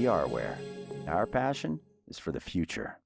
VRware. Our passion is for the future.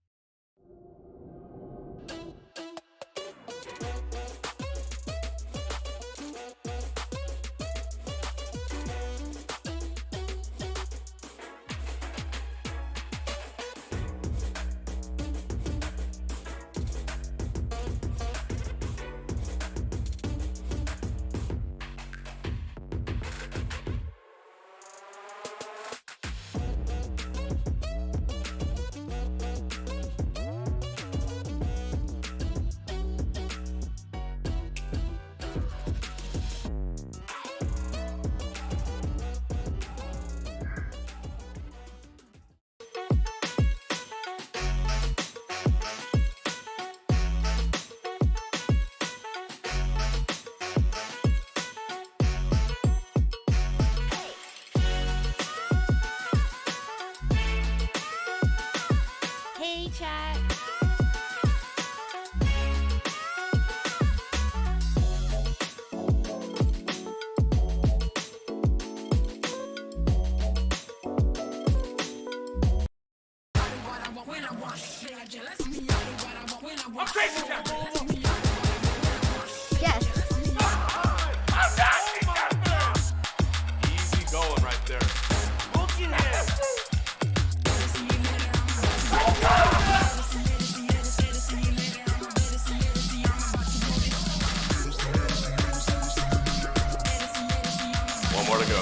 Hey, chat. Yes. Easy going right there. Look in here. One more to go.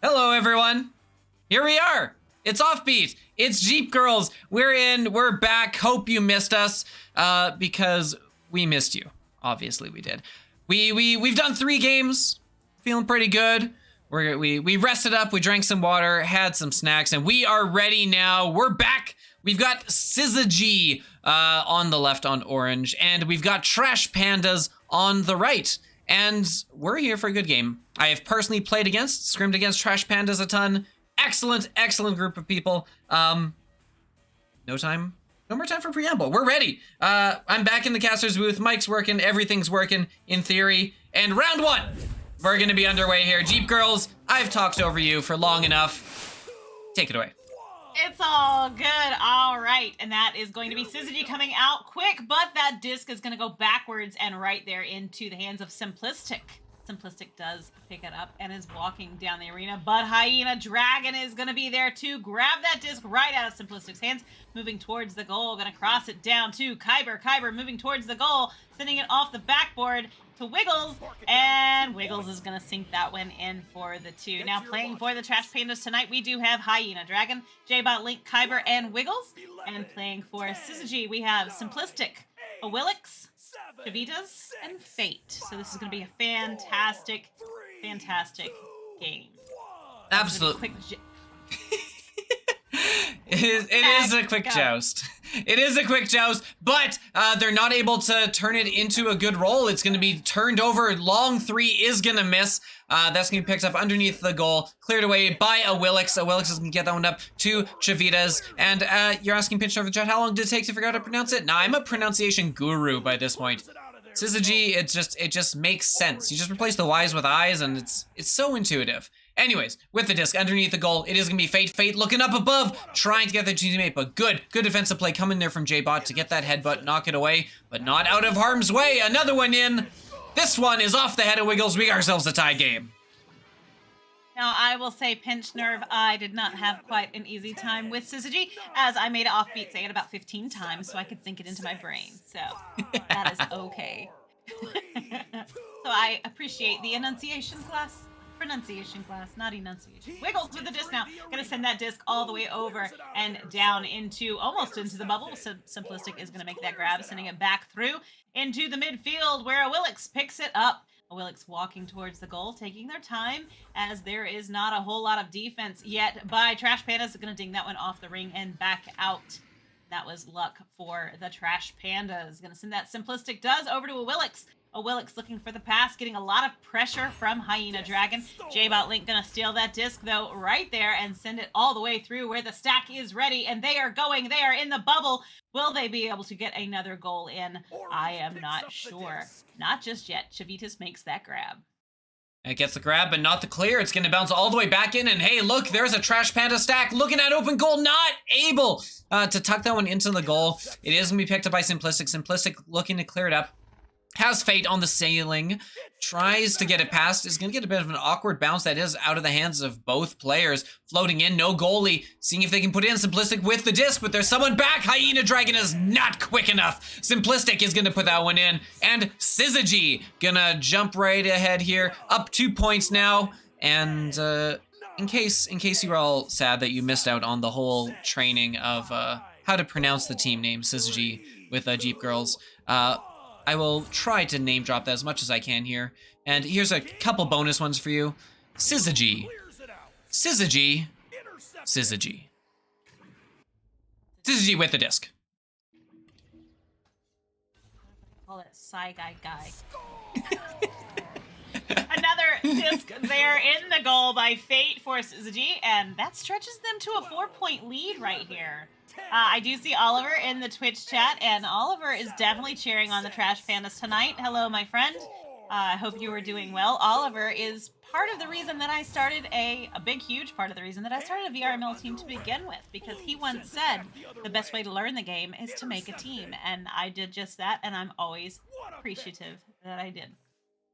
Hello, everyone. Here we are. It's Offbeat. It's Jeepgirlz. We're back. Hope you missed us, because we missed you. Obviously, we did. We've done 3 games. Feeling pretty good. We rested up. We drank some water, had some snacks, and we are ready now. We're back. We've got syzygy on the left on orange, and we've got Trash Pandas on the right. And we're here for a good game. I have personally played against, scrimmed against Trash Pandas a ton. Excellent, excellent group of people. No more time for preamble. We're ready. I'm back in the caster's booth. Mic's working, everything's working in theory. And round 1, we're gonna be underway here. Jeepgirlz, I've talked over you for long enough. Take it away. It's all good. All right. And that is going to be syzygy coming out quick, but that disc is going to go backwards and right there into the hands of Simplistic. Simplistic does pick it up and is walking down the arena, but Hyena Dragon is going to be there to grab that disc right out of Simplistic's hands, moving towards the goal, going to cross it down to Kyber. Kyber moving towards the goal, sending it off the backboard to Wiggles, and Wiggles is going to sink that one in for the 2. Now playing for the Trash Pandas tonight, we do have Hyena Dragon, J-Bot, Link, Kyber, and Wiggles, and playing for syzygy, we have Simplistic, Awilix, Jeepgirlz, and Fate. So this is going to be a fantastic, fantastic game. Absolutely. It is a quick joust. It is a quick joust, but they're not able to turn it into a good roll. It's going to be turned over. Long 3 is going to miss. That's going to be picked up underneath the goal, cleared away by Awilix. Awilix is going to get that one up to Jeepgirlz. And you're asking Pinch over the chat, how long did it take to figure out how to pronounce it? Nah, I'm a pronunciation guru by this point. Syzygy, it just makes sense. You just replace the Y's with I's, and it's so intuitive. Anyways, with the disc underneath the goal, it is going to be Fate. Fate looking up above, trying to get the teammate, but good defensive play coming there from J-Bot to get that headbutt, knock it away, but not out of harm's way. Another one in. This one is off the head of Wiggles. We got ourselves a tie game. Now, I will say, Pinch Nerve, I did not have quite an easy time with syzygy, as I made Offbeat say it about 15 times so I could sink it into my brain. So, that is okay. So I appreciate the enunciation class. Pronunciation class, not enunciation. Wiggles with the disc now. Gonna send that disc all the way over and down into, almost into the bubble. So Simplistic is gonna make that grab, sending it back through into the midfield where Awilix picks it up. Awilix walking towards the goal, taking their time, as there is not a whole lot of defense yet by Trash Pandas. Gonna ding that one off the ring and back out. That was luck for the Trash Pandas. Gonna send that Simplistic does over to Awilix. Awilix looking for the pass, getting a lot of pressure from Hyena Dragon. J-Bot Link gonna steal that disc though right there and send it all the way through where the stack is ready, and they are going. They are in the bubble. Will they be able to get another goal in? I am not sure. Not just yet. Jeepgirlz makes that grab. It gets the grab, but not the clear. It's going to bounce all the way back in, and hey, look, there's a Trash Panda stack looking at open goal, not able to tuck that one into the goal. It is going to be picked up by Simplistic. Simplistic looking to clear it up. Has Fate on the ceiling, tries to get it past, is going to get a bit of an awkward bounce that is out of the hands of both players. Floating in, no goalie, seeing if they can put in Simplistic with the disc, but there's someone back. Hyena Dragon is not quick enough. Simplistic is going to put that one in, and syzygy gonna jump right ahead here, up 2 points now. And in case you were all sad that you missed out on the whole training of how to pronounce the team name syzygy with Jeepgirlz, I will try to name drop that as much as I can here. And here's a couple bonus ones for you. Syzygy. Syzygy. Syzygy. Syzygy with the disc. Call it Guy. Another disc there in the goal by Fate for syzygy, and that stretches them to a 4-point lead right here. I do see Oliver in the Twitch chat, and Oliver is definitely cheering on the Trash Pandas tonight. Hello, my friend. I hope you are doing well. Oliver is part of the reason that I started a huge part of the reason that I started a VRML team to begin with, because he once said the best way to learn the game is to make a team, and I did just that, and I'm always appreciative that I did.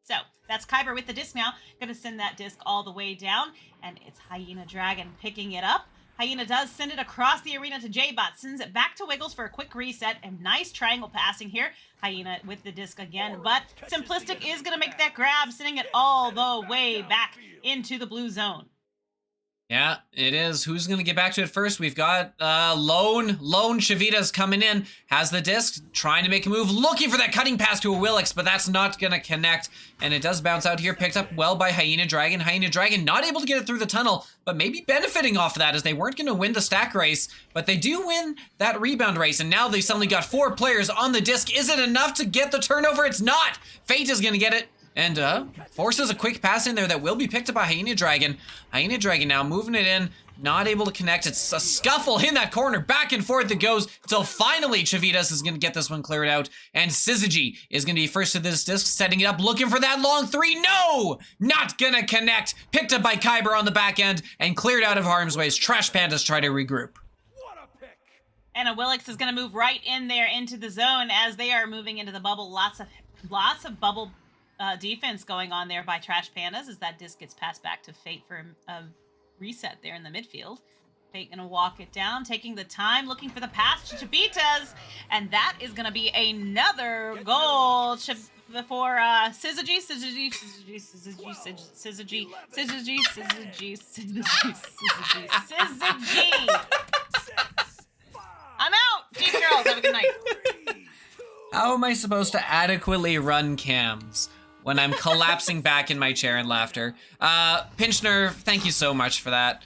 So, that's Kyber with the disc now. Gonna send that disc all the way down, and it's Hyena Dragon picking it up. Hyena does send it across the arena to J-Bot, sends it back to Wiggles for a quick reset, and nice triangle passing here. Hyena with the disc again, but Simplistic is going to make that grab, sending it all the way back into the blue zone. Yeah, it is. Who's going to get back to it first? We've got Lone Jeepgirlz coming in, has the disc, trying to make a move, looking for that cutting pass to Awilix, but that's not going to connect, and it does bounce out here, picked up well by Hyena Dragon. Hyena Dragon not able to get it through the tunnel, but maybe benefiting off of that, as they weren't going to win the stack race, but they do win that rebound race, and now they suddenly got 4 players on the disc. Is it enough to get the turnover? It's not! Fate is going to get it, and forces a quick pass in there that will be picked up by Hyena Dragon. Hyena Dragon now moving it in, not able to connect. It's a scuffle in that corner, back and forth it goes, until finally Jeepgirlz is going to get this one cleared out, and syzygy is going to be first to this disc, setting it up, looking for that long 3. No! Not going to connect. Picked up by Kyber on the back end, and cleared out of harm's way as Trash Pandas try to regroup. And Awilix is going to move right in there into the zone as they are moving into the bubble. Lots of bubble defense going on there by Trash Pandas as that disc gets passed back to Fate for a reset there in the midfield. Fate gonna walk it down, taking the time, looking for the pass to Jeepgirlz, and that is gonna be another goal for syzygy. I'm out. Jeepgirlz, have a good night. How am I supposed to adequately run cams when I'm collapsing back in my chair in laughter? Pinchner, thank you so much for that.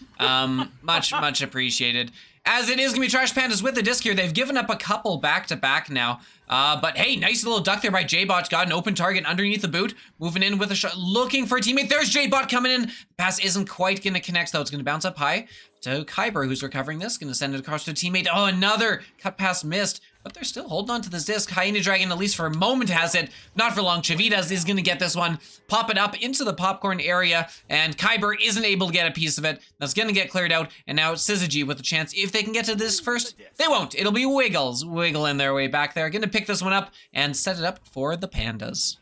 Much appreciated. As it is gonna be Trash Pandas with the disc here. They've given up a couple back-to-back now. But hey, nice little duck there by J-Bot. Got an open target underneath the boot. Moving in with a shot, looking for a teammate. There's J-Bot coming in. Pass isn't quite gonna connect though. It's gonna bounce up high to Kyber, who's recovering this. Gonna send it across to a teammate. Oh, another cut pass missed. But they're still holding on to this disc. Hyena Dragon, at least for a moment, has it. Not for long. Jeepgirlz is going to get this one. Pop it up into the popcorn area. And Kyber isn't able to get a piece of it. That's going to get cleared out. And now it's syzygy with a chance. If they can get to this first, they won't. It'll be Wiggles wiggling their way back there. Going to pick this one up and set it up for the Pandas.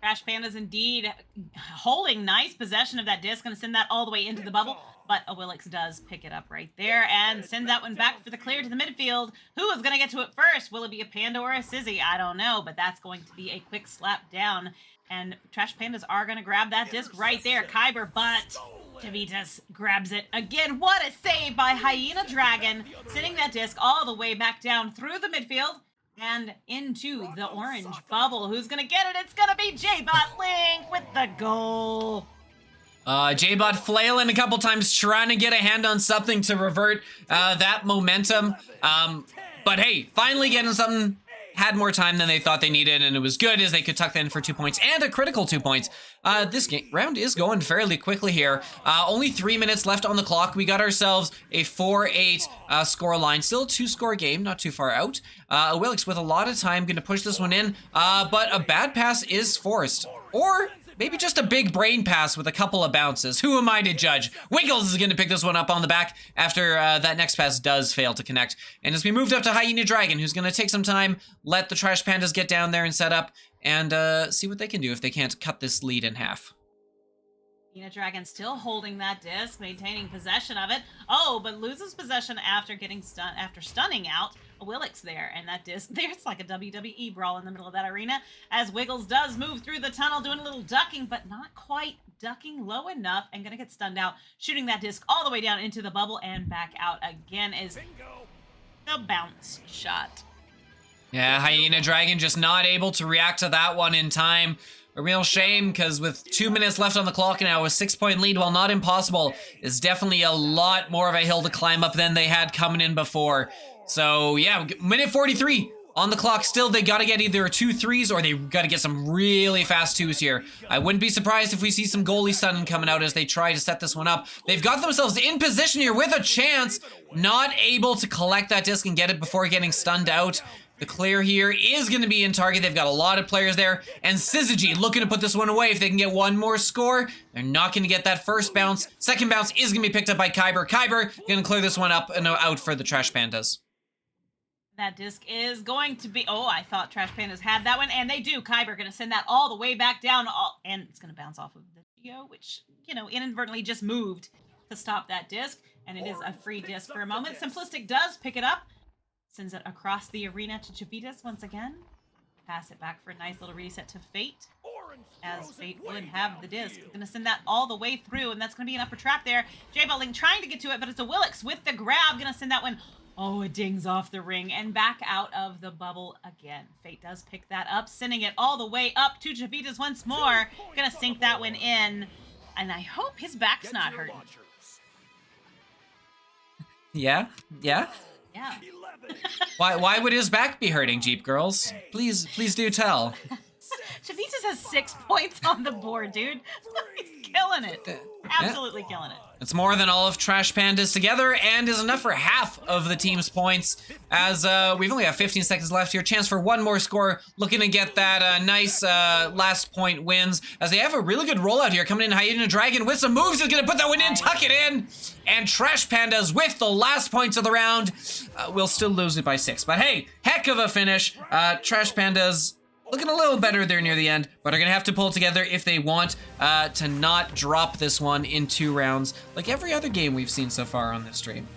Trash Pandas indeed holding nice possession of that disc. Going to send that all the way into the bubble. But Awilix does pick it up right there and send that one back for the clear to the midfield. Who is going to get to it first? Will it be a Panda or a Sizzy? I don't know, but that's going to be a quick slap down. And Trash Pandas are going to grab that disc right there. Kyber, but Jeepgirlz grabs it again. What a save by Hyena Dragon, sending that disc all the way back down through the midfield and into the orange bubble. Who's going to get it? It's going to be J-Bot Link with the goal. J-Bot flailing a couple times, trying to get a hand on something to revert that momentum. But hey, finally getting something. Had more time than they thought they needed, and it was good as they could tuck that in for 2 points and a critical 2 points. This round is going fairly quickly here. Only 3 minutes left on the clock. We got ourselves a 4-8 score line. Still a 2-score game, not too far out. Awilix with a lot of time, going to push this one in, but a bad pass is forced. Or maybe just a big brain pass with a couple of bounces. Who am I to judge? Wiggles is going to pick this one up on the back after that next pass does fail to connect. And as we moved up to Hyena Dragon, who's going to take some time, let the Trash Pandas get down there and set up, and see what they can do if they can't cut this lead in half. Hyena Dragon still holding that disc, maintaining possession of it. Oh, but loses possession after getting stunning out Awilix there, and that disc there, it's like a WWE brawl in the middle of that arena as Wiggles does move through the tunnel, doing a little ducking, but not quite ducking low enough, and gonna get stunned out, shooting that disc all the way down into the bubble and back out again is the bounce shot. Yeah, Hyena Dragon just not able to react to that one in time. A real shame, because with 2 minutes left on the clock now, a 6-point lead, while not impossible, is definitely a lot more of a hill to climb up than they had coming in before. So yeah, minute 43 on the clock still. They got to get either 2 threes or they got to get some really fast 2s here. I wouldn't be surprised if we see some goalie stunning coming out as they try to set this one up. They've got themselves in position here with a chance, not able to collect that disc and get it before getting stunned out. The clear here is going to be in target. They've got a lot of players there. And syzygy looking to put this one away. If they can get one more score, they're not going to get that first bounce. Second bounce is going to be picked up by Kyber. Kyber going to clear this one up and out for the Trash Pandas. That disc is going to be... Oh, I thought Trash Pandas had that one, and they do. Kyber going to send that all the way back down, and it's going to bounce off of the Geo, which, you know, inadvertently just moved to stop that disc, and it is a free disc for a moment. Simplistic does pick it up, sends it across the arena to Jeepgirlz once again. Pass it back for a nice little reset to Fate, as Fate would have the disc. Going to send that all the way through, and that's going to be an upper trap there. J-Bot Link trying to get to it, but it's Awilix with the grab. Going to send that one... Oh, it dings off the ring and back out of the bubble again. Fate does pick that up, sending it all the way up to Jeepgirlz once more. Gonna sink that one in, and I hope his back's not hurting. Yeah? Yeah. Why would his back be hurting, Jeepgirlz? Please do tell. Jeepgirlz has 6 points on the board, dude. He's killing it. Absolutely killing it. It's more than all of Trash Pandas together and is enough for half of the team's points as we've only got 15 seconds left here. Chance for one more score. Looking to get that nice last point wins as they have a really good rollout here. Coming in Hyena Dragon with some moves. Is going to put that one in, tuck it in. And Trash Pandas with the last points of the round will still lose it by 6. But hey, heck of a finish. Trash Pandas looking a little better there near the end, but are gonna have to pull together if they want to not drop this one in 2 rounds, like every other game we've seen so far on this stream.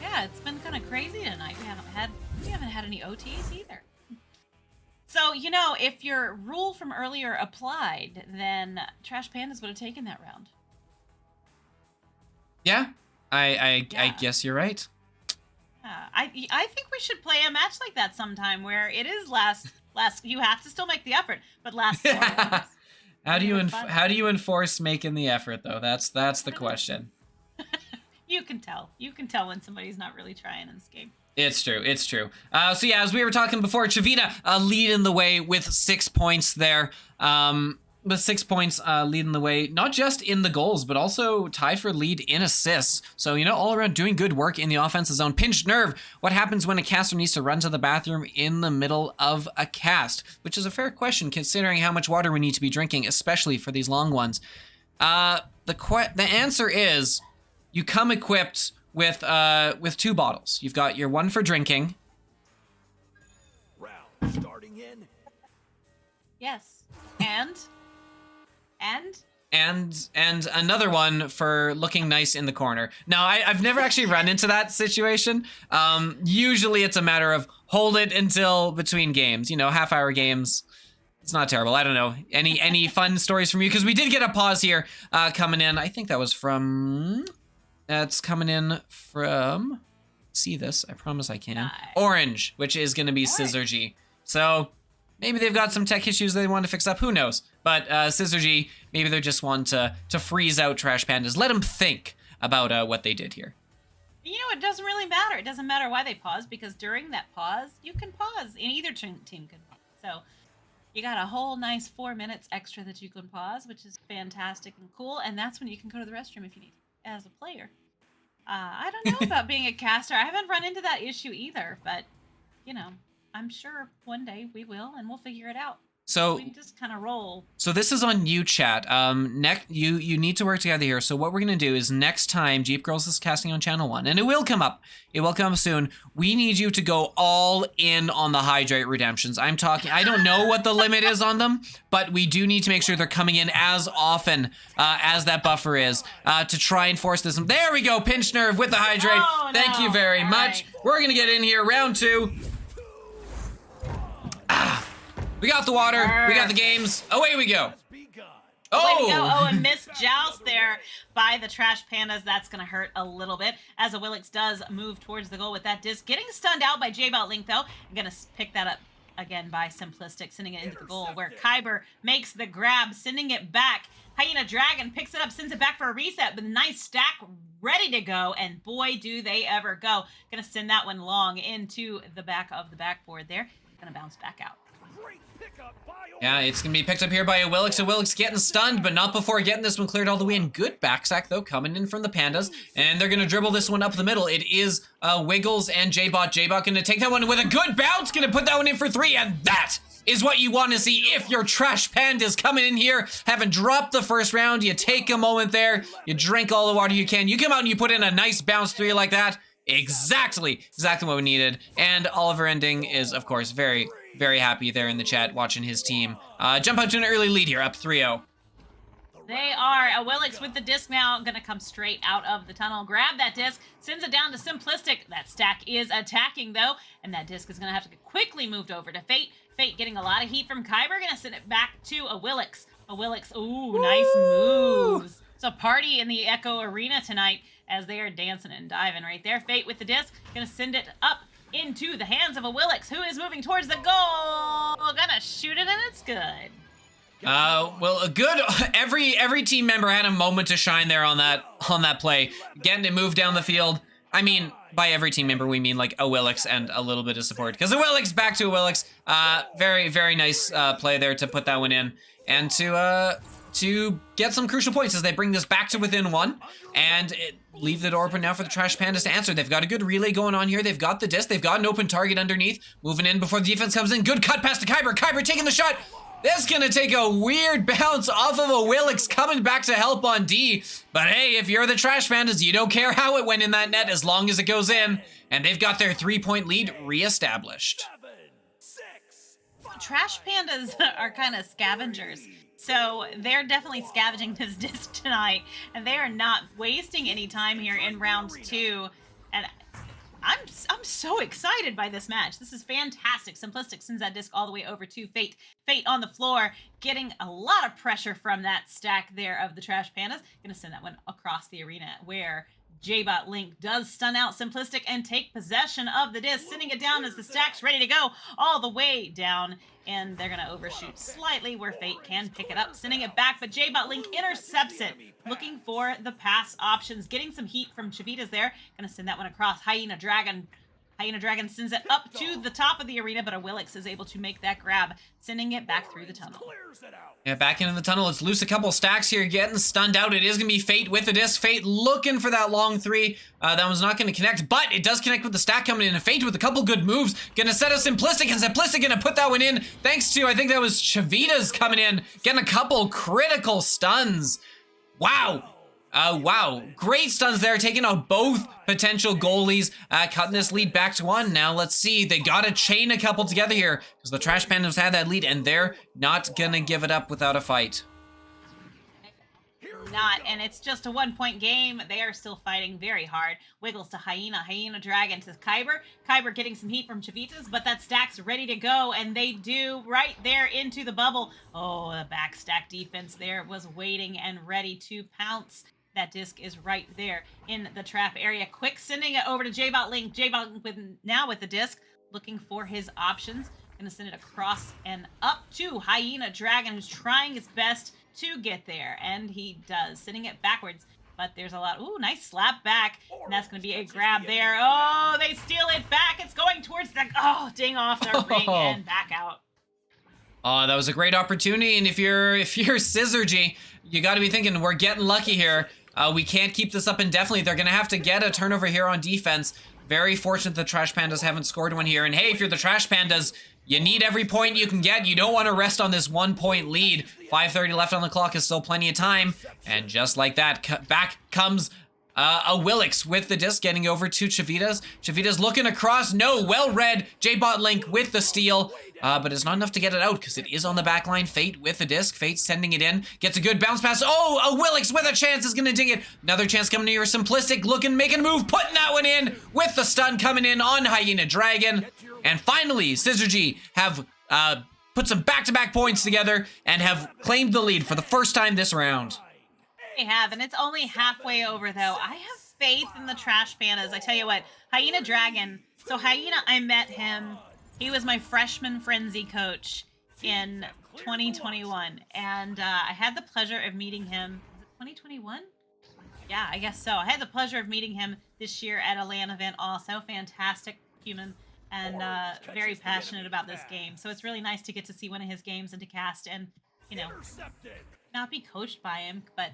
Yeah, it's been kind of crazy tonight. We haven't had any OTs either. So, you know, if your rule from earlier applied, then Trash Pandas would have taken that round. Yeah, I guess you're right. I think we should play a match like that sometime where it is last. You have to still make the effort, but last. How do you enforce making the effort though? That's the question. You can tell. You can tell when somebody's not really trying in this game. It's true. So yeah, as we were talking before, Chavita leading the way with 6 points there. With 6 points leading the way, not just in the goals, but also tied for lead in assists. So, you know, all around doing good work in the offensive zone. Pinched nerve. What happens when a caster needs to run to the bathroom in the middle of a cast? Which is a fair question considering how much water we need to be drinking, especially for these long ones. The answer is you come equipped with 2 bottles. You've got your one for drinking. Round starting in. Yes. And another one for looking nice in the corner. Now, I've never actually run into that situation. Usually it's a matter of hold it until between games, you know, half-hour games. It's not terrible. I don't know. Any fun stories from you? Because we did get a pause here coming in. I think that was from... That's coming in from... See this? I promise I can. Orange, which is going to be syzygy. So... maybe they've got some tech issues they want to fix up. Who knows? But syzygy, maybe they're just wanting to freeze out Trash Pandas. Let them think about what they did here. you know, it doesn't really matter. It doesn't matter why they pause, because during that pause, you can pause. And either team can pause. So you got a whole nice 4 minutes extra that you can pause, which is fantastic and cool. And that's when you can go to the restroom if you need to, as a player. I don't know about being a caster. I haven't run into that issue either, but, you know, I'm sure one day we will, and we'll figure it out. So we can just kind of roll. So this is on you, chat. You need to work together here. So what we're gonna do is next time Jeepgirlz is casting on channel 1, and it will come up. It will come soon. We need you to go all in on the hydrate redemptions. I don't know what the limit is on them, but we do need to make sure they're coming in as often as that buffer is to try and force this. There we go, pinch nerve with the hydrate. Oh, no. Thank you very much. Right. We're gonna get in here, round 2. We got the water. We got the games. Away we go. Oh! Way to go. Oh, and missed joust there by the Trash Pandas. That's going to hurt a little bit as Willix does move towards the goal with that disc. Getting stunned out by J-Belt Link, though. I'm going to pick that up again by Simplistic, sending it into the goal where Kyber makes the grab, sending it back. Hyena Dragon picks it up, sends it back for a reset with a nice stack ready to go. And boy, do they ever go. Going to send that one long into the back of the backboard there. Going to bounce back out. Yeah, it's going to be picked up here by a Willix. Willix getting stunned, but not before getting this one cleared all the way in. Good backsack, though, coming in from the Pandas. And they're going to dribble this one up the middle. It is Wiggles and J-Bot. J-Bot going to take that one with a good bounce. Going to put that one in for 3. And that is what you want to see if your Trash Pandas coming in here, having dropped the first round. You take a moment there. You drink all the water you can. You come out and you put in a nice bounce 3 like that. Exactly what we needed. And Oliver Ending is, of course, very happy there in the chat watching his team jump out to an early lead here, up 3-0. They are. Willix with the disc now, going to come straight out of the tunnel. Grab that disc, sends it down to Simplistic. That stack is attacking, though, and that disc is going to have to get quickly moved over to Fate. Fate getting a lot of heat from Kyber, going to send it back to a Willix. Ooh, nice moves. It's a party in the Echo Arena tonight as they are dancing and diving right there. Fate with the disc, going to send it up into the hands of a Willix, who is moving towards the goal. Gonna shoot it, and it's good. Well, a good. Every team member had a moment to shine there on that play, getting it moved down the field. I mean, by every team member, we mean like a Willix and a little bit of support, because a Willix back to a Willix. Very nice play there to put that one in and to get some crucial points as they bring this back to within 1 and leave the door open now for the Trash Pandas to answer. They've got a good relay going on here. They've got the disc. They've got an open target underneath. Moving in before the defense comes in. Good cut pass to Kyber. Kyber taking the shot. That's going to take a weird bounce off of a Willix coming back to help on D. But hey, if you're the Trash Pandas, you don't care how it went in that net as long as it goes in. And they've got their 3-point lead reestablished. trash pandas are kind of scavengers. So they're definitely scavenging this disc tonight, and they are not wasting any time here in round 2. And I'm so excited by this match. This is fantastic. Simplistic sends that disc all the way over to Fate. Fate on the floor, getting a lot of pressure from that stack there of the trash pandas. Gonna send that one across the arena where J-Bot Link does stun out Simplistic and take possession of the disc, sending it down as the stack's ready to go all the way down. And they're going to overshoot slightly where Fate can pick it up, sending it back, but J-Bot Link intercepts it, looking for the pass options, getting some heat from Chavitas there. Going to send that one across. Hyena Dragon sends it up to the top of the arena, but a Willix is able to make that grab, sending it back through the tunnel. Yeah, back into the tunnel. Let's lose a couple stacks here, getting stunned out. It is going to be Fate with the disc. Fate looking for that long 3. That one's not going to connect, but it does connect with the stack coming in. And Fate with a couple good moves. Going to set up Simplistic, and Simplistic going to put that one in thanks to, I think that was Chavitas coming in, getting a couple critical stuns. Wow. Wow, great stuns there, taking out both potential goalies, cutting this lead back to 1. Now let's see, they gotta chain a couple together here, because the Trash Pandas had that lead, and they're not gonna give it up without a fight. Not, and it's just a 1-point game. They are still fighting very hard. Wiggles to Hyena Dragon to Kyber getting some heat from Chavitas, but that stack's ready to go, and they do right there into the bubble. Oh, the back stack defense there was waiting and ready to pounce. That disc is right there in the trap area. Quick sending it over to J-Bot Link. J-Bot now with the disc, looking for his options. Gonna send it across and up to Hyena Dragon, who's trying his best to get there, and he does, sending it backwards. But there's a lot. Ooh, nice slap back, and that's gonna be a grab there. Oh, they steal it back. It's going towards the ding off the ring and back out. Oh, that was a great opportunity, and if you're syzygy, you got to be thinking we're getting lucky here. We can't keep this up indefinitely. They're gonna have to get a turnover here on defense. Very fortunate the Trash Pandas haven't scored one here. And hey, if you're the Trash Pandas, you need every point you can get. You don't want to rest on this 1-point lead. 5:30 left on the clock is still plenty of time. And just like that, back comes a Willix with the disc, getting over to Chavitas. Chavitas looking across. No, well read. J-Bot Link with the steal. But it's not enough to get it out because it is on the back line. Fate with the disc. Fate sending it in. Gets a good bounce pass. Oh, a Willix with a chance is going to ding it. Another chance coming to your Simplistic. Looking, making a move. Putting that one in with the stun coming in on Hyena Dragon. And finally, syzygy have put some back-to-back points together and have claimed the lead for the first time this round. They have, and it's only halfway over, though. I have faith in the Trash Pandas. I tell you what, Hyena Dragon. So Hyena, I met him. He was my freshman frenzy coach in 2021, and I had the pleasure of meeting him. Was it 2021? Yeah, I guess so. I had the pleasure of meeting him this year at a LAN event also. Fantastic human, and very passionate about this game. So it's really nice to get to see one of his games and to cast and, you know, not be coached by him, but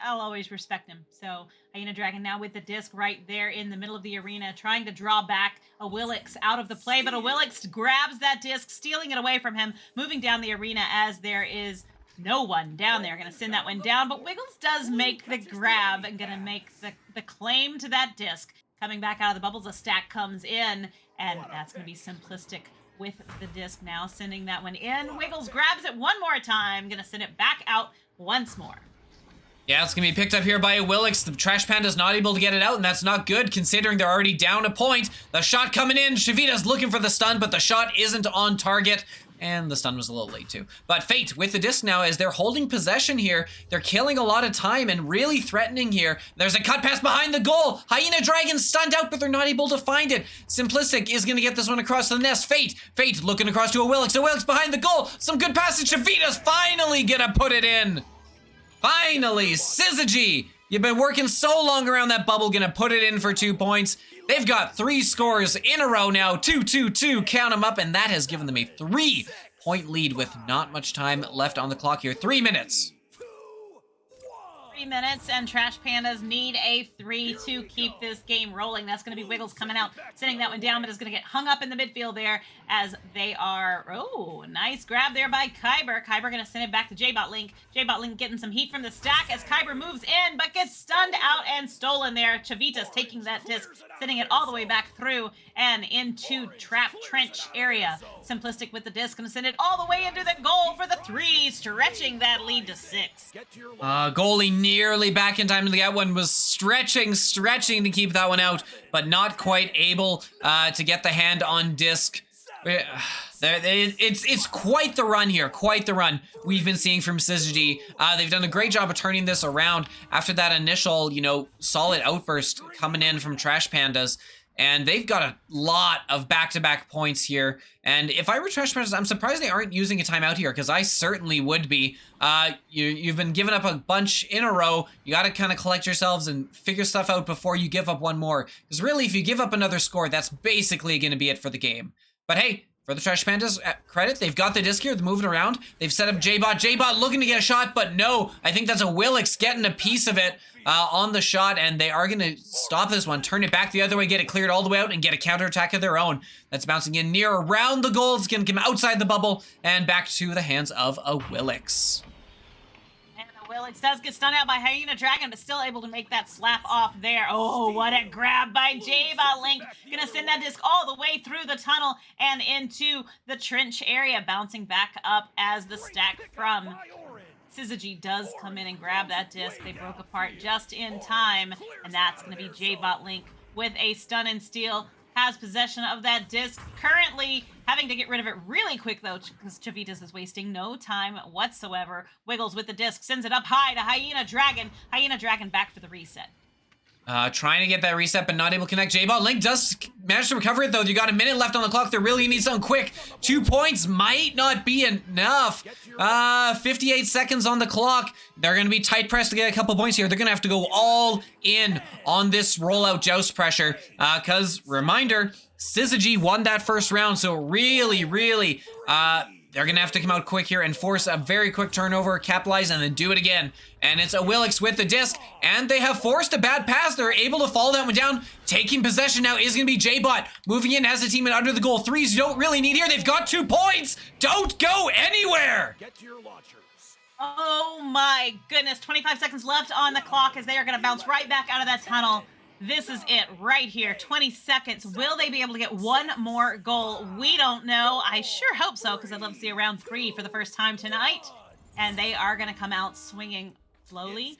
I'll always respect him. So Hyena Dragon now with the disc right there in the middle of the arena, trying to draw back a Willix out of the play, but a Willix grabs that disc, stealing it away from him, moving down the arena as there is no one down there. Gonna send that one down, but Wiggles does make the grab and gonna make the claim to that disc. Coming back out of the bubbles, a stack comes in, and that's gonna be Simplistic with the disc now, sending that one in. Wiggles grabs it one more time, gonna send it back out once more. Yeah, it's going to be picked up here by a Willix. The Trash Panda's not able to get it out, and that's not good considering they're already down a point. The shot coming in. Chavitas looking for the stun, but the shot isn't on target. And the stun was a little late too. But Fate with the disc now as they're holding possession here. They're killing a lot of time and really threatening here. There's a cut pass behind the goal. Hyena Dragon stunned out, but they're not able to find it. Simplistic is going to get this one across the nest. Fate looking across to a Willix. A Willix behind the goal. Some good passage. Chavitas finally gonna put it in. Finally, syzygy, you've been working so long around that bubble, gonna put it in for 2 points. They've got 3 scores in a row now, 2-2-2, count them up, and that has given them a 3-point lead with not much time left on the clock here. 3 minutes. 3 minutes, and Trash Pandas need a 3 to keep this game rolling. That's going to be Wiggles coming out, sending that one down, but is going to get hung up in the midfield there as they are... Oh, nice grab there by Kyber. Kyber going to send it back to J-Bot Link. J-Bot Link getting some heat from the stack as Kyber moves in, but gets stunned out and stolen there. Chavitas taking that disc, sending it all the way back through and into Trap Trench area. Simplistic with the disc, going to send it all the way into the goal for the 3, stretching that lead to 6. Goalie nearly back in time to get one, was stretching to keep that one out, but not quite able to get the hand on disc. It's quite the run here, quite the run we've been seeing from syzygy. They've done a great job of turning this around after that initial, solid outburst coming in from Trash Pandas. And they've got a lot of back-to-back points here. And if I were Trash Pandas, I'm surprised they aren't using a timeout here, because I certainly would be. You've been giving up a bunch in a row. You got to kind of collect yourselves and figure stuff out before you give up one more. Because really, if you give up another score, that's basically going to be it for the game. But hey, for the Trash Pandas, credit, they've got the disc here, they're moving around. They've set up J-Bot. J-Bot looking to get a shot, but no. I think that's a Willix getting a piece of it on the shot, and they are going to stop this one, turn it back the other way, get it cleared all the way out, and get a counterattack of their own. That's bouncing in near around the goal. It's going to come outside the bubble and back to the hands of a Willix. Willix does get stunned out by Hyena Dragon, but still able to make that slap off there. Oh, what a grab by J-Bot Link. Gonna send that disc all the way through the tunnel and into the trench area, bouncing back up as the stack from syzygy does come in and grab that disc. They broke apart just in time, and that's gonna be J-Bot Link with a stun and steal. Has possession of that disc, currently having to get rid of it really quick though, because Chavitas is wasting no time whatsoever. Wiggles with the disc, sends it up high to Hyena Dragon. Hyena Dragon back for the reset. Trying to get that reset, but not able to connect. J-Bot Link does manage to recover it, though. You got a minute left on the clock. They really need something quick. 2 points might not be enough. 58 seconds on the clock. They're going to be tight pressed to get a couple points here. They're going to have to go all in on this rollout joust pressure. Because, reminder, syzygy won that first round, so really, they're going to have to come out quick here and force a very quick turnover, capitalize, and then do it again. And it's a Willix with the disc, and they have forced a bad pass. They're able to follow that one down. Taking possession now is going to be J-Bot. Moving in, has the team under the goal. 3s you don't really need here. They've got 2 points. Don't go anywhere. Get to your launchers. Oh my goodness, 25 seconds left on the clock as they are going to bounce right back out of that tunnel. This is it right here, 20 seconds. Will they be able to get one more goal? We don't know. I sure hope so, because I'd love to see a round 3 for the first time tonight. And they are going to come out swinging slowly.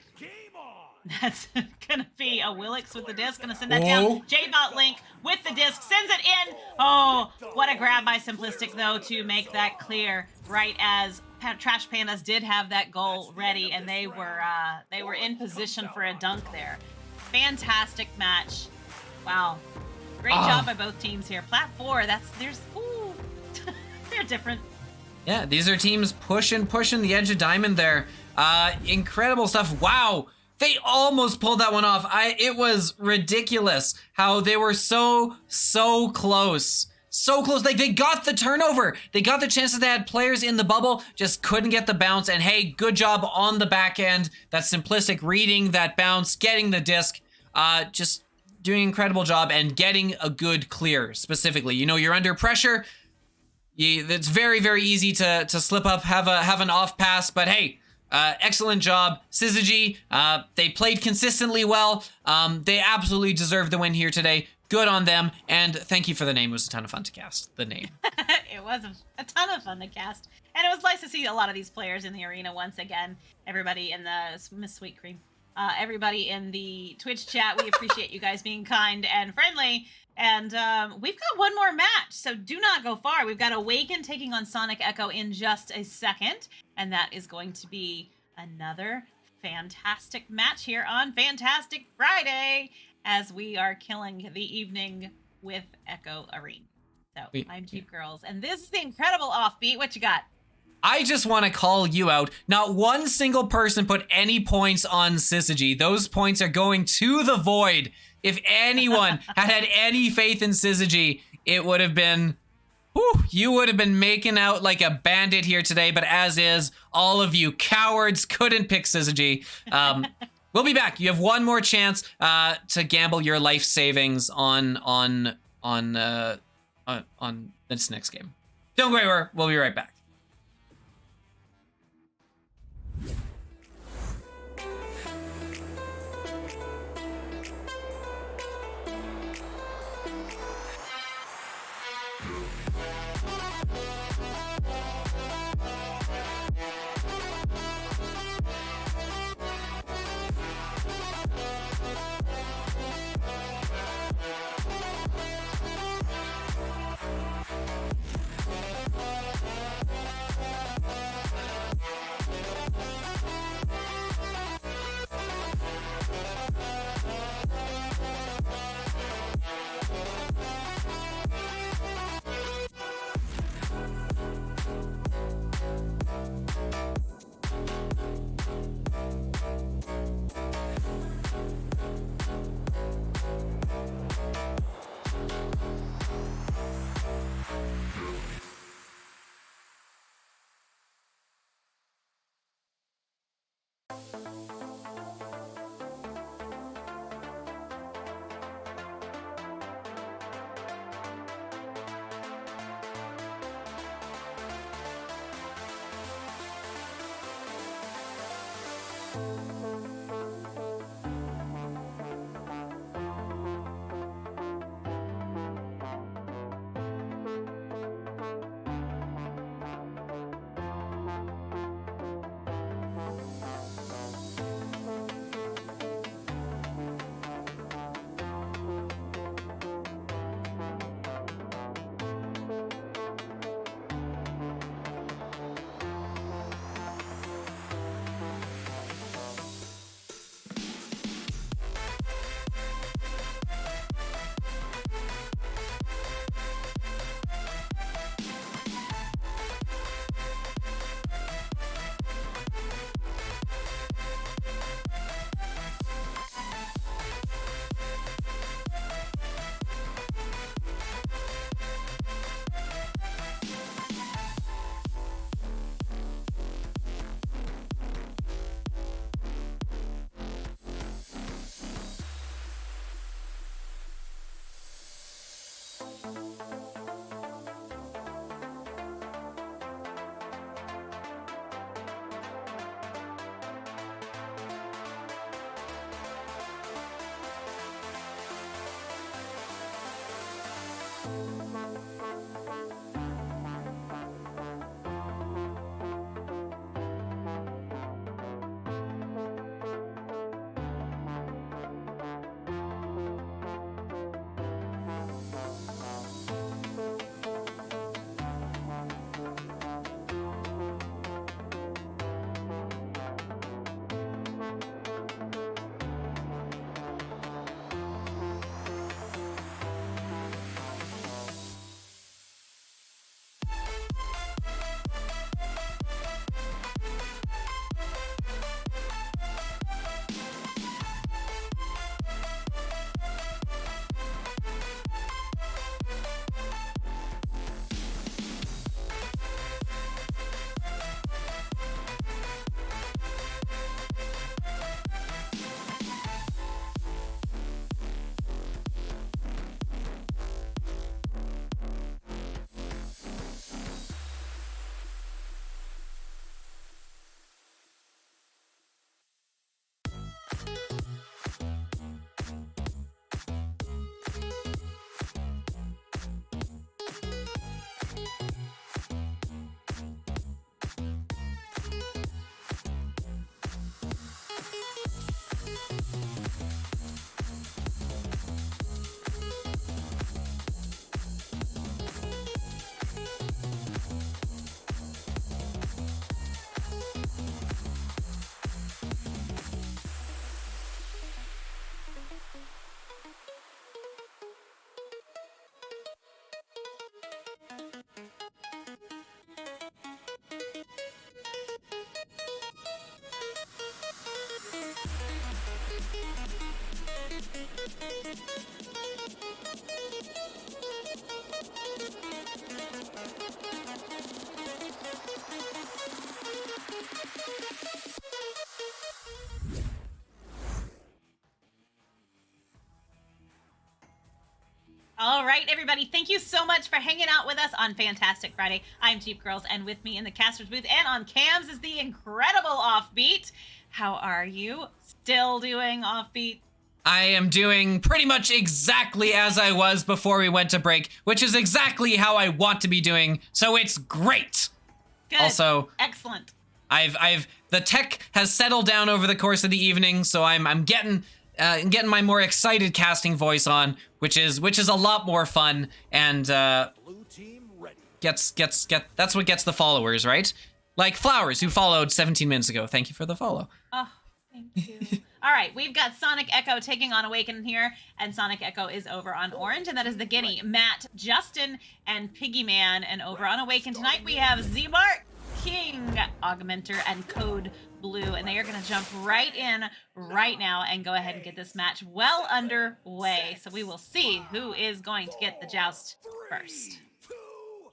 That's going to be a Willix with the disc. Going to send that down. J-Bot Link with the disc, sends it in. Oh, what a grab by Simplistic, though, to make that clear right as Trash Pandas did have that goal ready, and they were in position for a dunk there. Fantastic match. Wow. Great job by both teams here. Plat 4, ooh, they're different. Yeah, these are teams pushing the edge of diamond there. Incredible stuff. Wow. They almost pulled that one off. It was ridiculous how they were so close. So close. Like, they got the turnover. They got the chance that they had players in the bubble, just couldn't get the bounce. And hey, good job on the back end. That's Simplistic reading that bounce, getting the disc, just doing an incredible job and getting a good clear specifically. You're under pressure. It's very easy to slip up, have an off pass, but hey, excellent job. syzygy, they played consistently well. They absolutely deserve the win here today. Good on them, and thank you for the name. It was a ton of fun to cast, the name. It was a ton of fun to cast, and it was nice to see a lot of these players in the arena once again. Everybody in the Miss Sweet Cream, everybody in the Twitch chat, we appreciate you guys being kind and friendly, and we've got one more match, so do not go far. We've got Awaken taking on Sonic Echo in just a second, and that is going to be another fantastic match here on Fantastic Friday, as we are killing the evening with Echo Arena. So, I'm Jeepgirlz, and this is the incredible Offbeat. What you got? I just want to call you out. Not one single person put any points on syzygy. Those points are going to the void. If anyone had any faith in syzygy, it would have been... you would have been making out like a bandit here today, but as is, all of you cowards couldn't pick syzygy. We'll be back. You have one more chance to gamble your life savings on this next game. Don't go anywhere. We'll be right back. All right, everybody. Thank you so much for hanging out with us on Fantastic Friday. I'm Jeepgirlz, and with me in the caster's booth and on cams is the incredible Offbeat. How are you? Still doing Offbeat? I am doing pretty much exactly as I was before we went to break, which is exactly how I want to be doing, so it's great. Good. Also, excellent. The tech has settled down over the course of the evening, so I'm getting my more excited casting voice on, which is a lot more fun, and that's what gets the followers, right? Like Flowers, who followed 17 minutes ago. Thank you for the follow. Oh, thank you. All right, we've got Sonic Echo taking on Awaken here, and Sonic Echo is over on Orange, and that is the Guinea, Matt, Justin, and Piggyman. And over on Awaken tonight, we have Z-Mark, King, Augmenter, and Code Blue, and they are going to jump right in right now and go ahead and get this match well underway. So we will see who is going to get the joust first.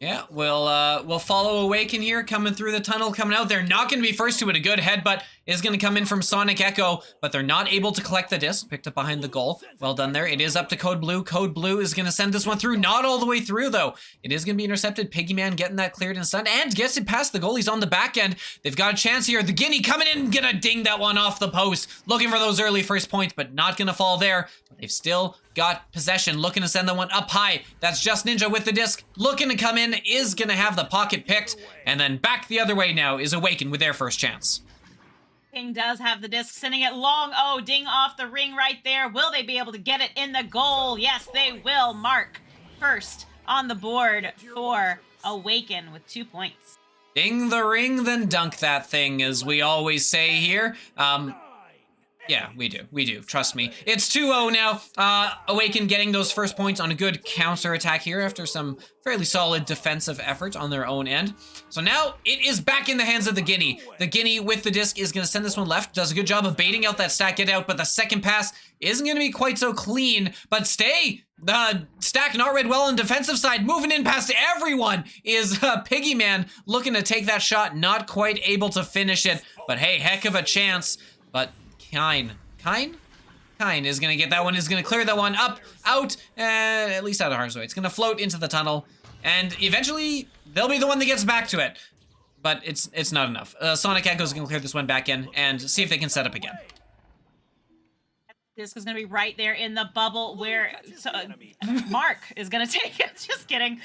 Yeah, we'll follow Awaken here, coming through the tunnel, coming out. They're not going to be first to it. A good headbutt is going to come in from Sonic Echo, but they're not able to collect the disc. Picked up behind the goal. Well done there. It is up to Code Blue. Code Blue is going to send this one through. Not all the way through, though. It is going to be intercepted. Piggyman getting that cleared and stunned, and gets it past the goal. He's on the back end. They've got a chance here. The Guinea coming in, gonna ding that one off the post. Looking for those early first points, but not going to fall there. They've still got possession, looking to send that one up high. That's Just Ninja with the disc, looking to come in, is gonna have the pocket picked, and then back the other way now is Awaken with their first chance. King does have the disc, sending it long. Oh, ding off the ring right there. Will they be able to get it in the goal? Yes, they will. Mark first on the board for Awaken with 2 points. Ding the ring, then dunk that thing, as we always say here. Yeah, we do, trust me. It's 2-0 now. Awaken getting those first points on a good counter attack here after some fairly solid defensive effort on their own end. So now it is back in the hands of the Guinea. The Guinea with the disc is gonna send this one left, does a good job of baiting out that stack get out, but the second pass isn't gonna be quite so clean, but stay. The stack not read well on defensive side, moving in past everyone is Piggyman looking to take that shot, not quite able to finish it, but hey, heck of a chance, but Kine is gonna get that one, is gonna clear that one up, out, at least out of harm's way. It's gonna float into the tunnel, and eventually they'll be the one that gets back to it. But it's not enough. Sonic Echo's gonna clear this one back in and see if they can set up again. Disc is going to be right there in the bubble where Mark is going to take it. Just kidding.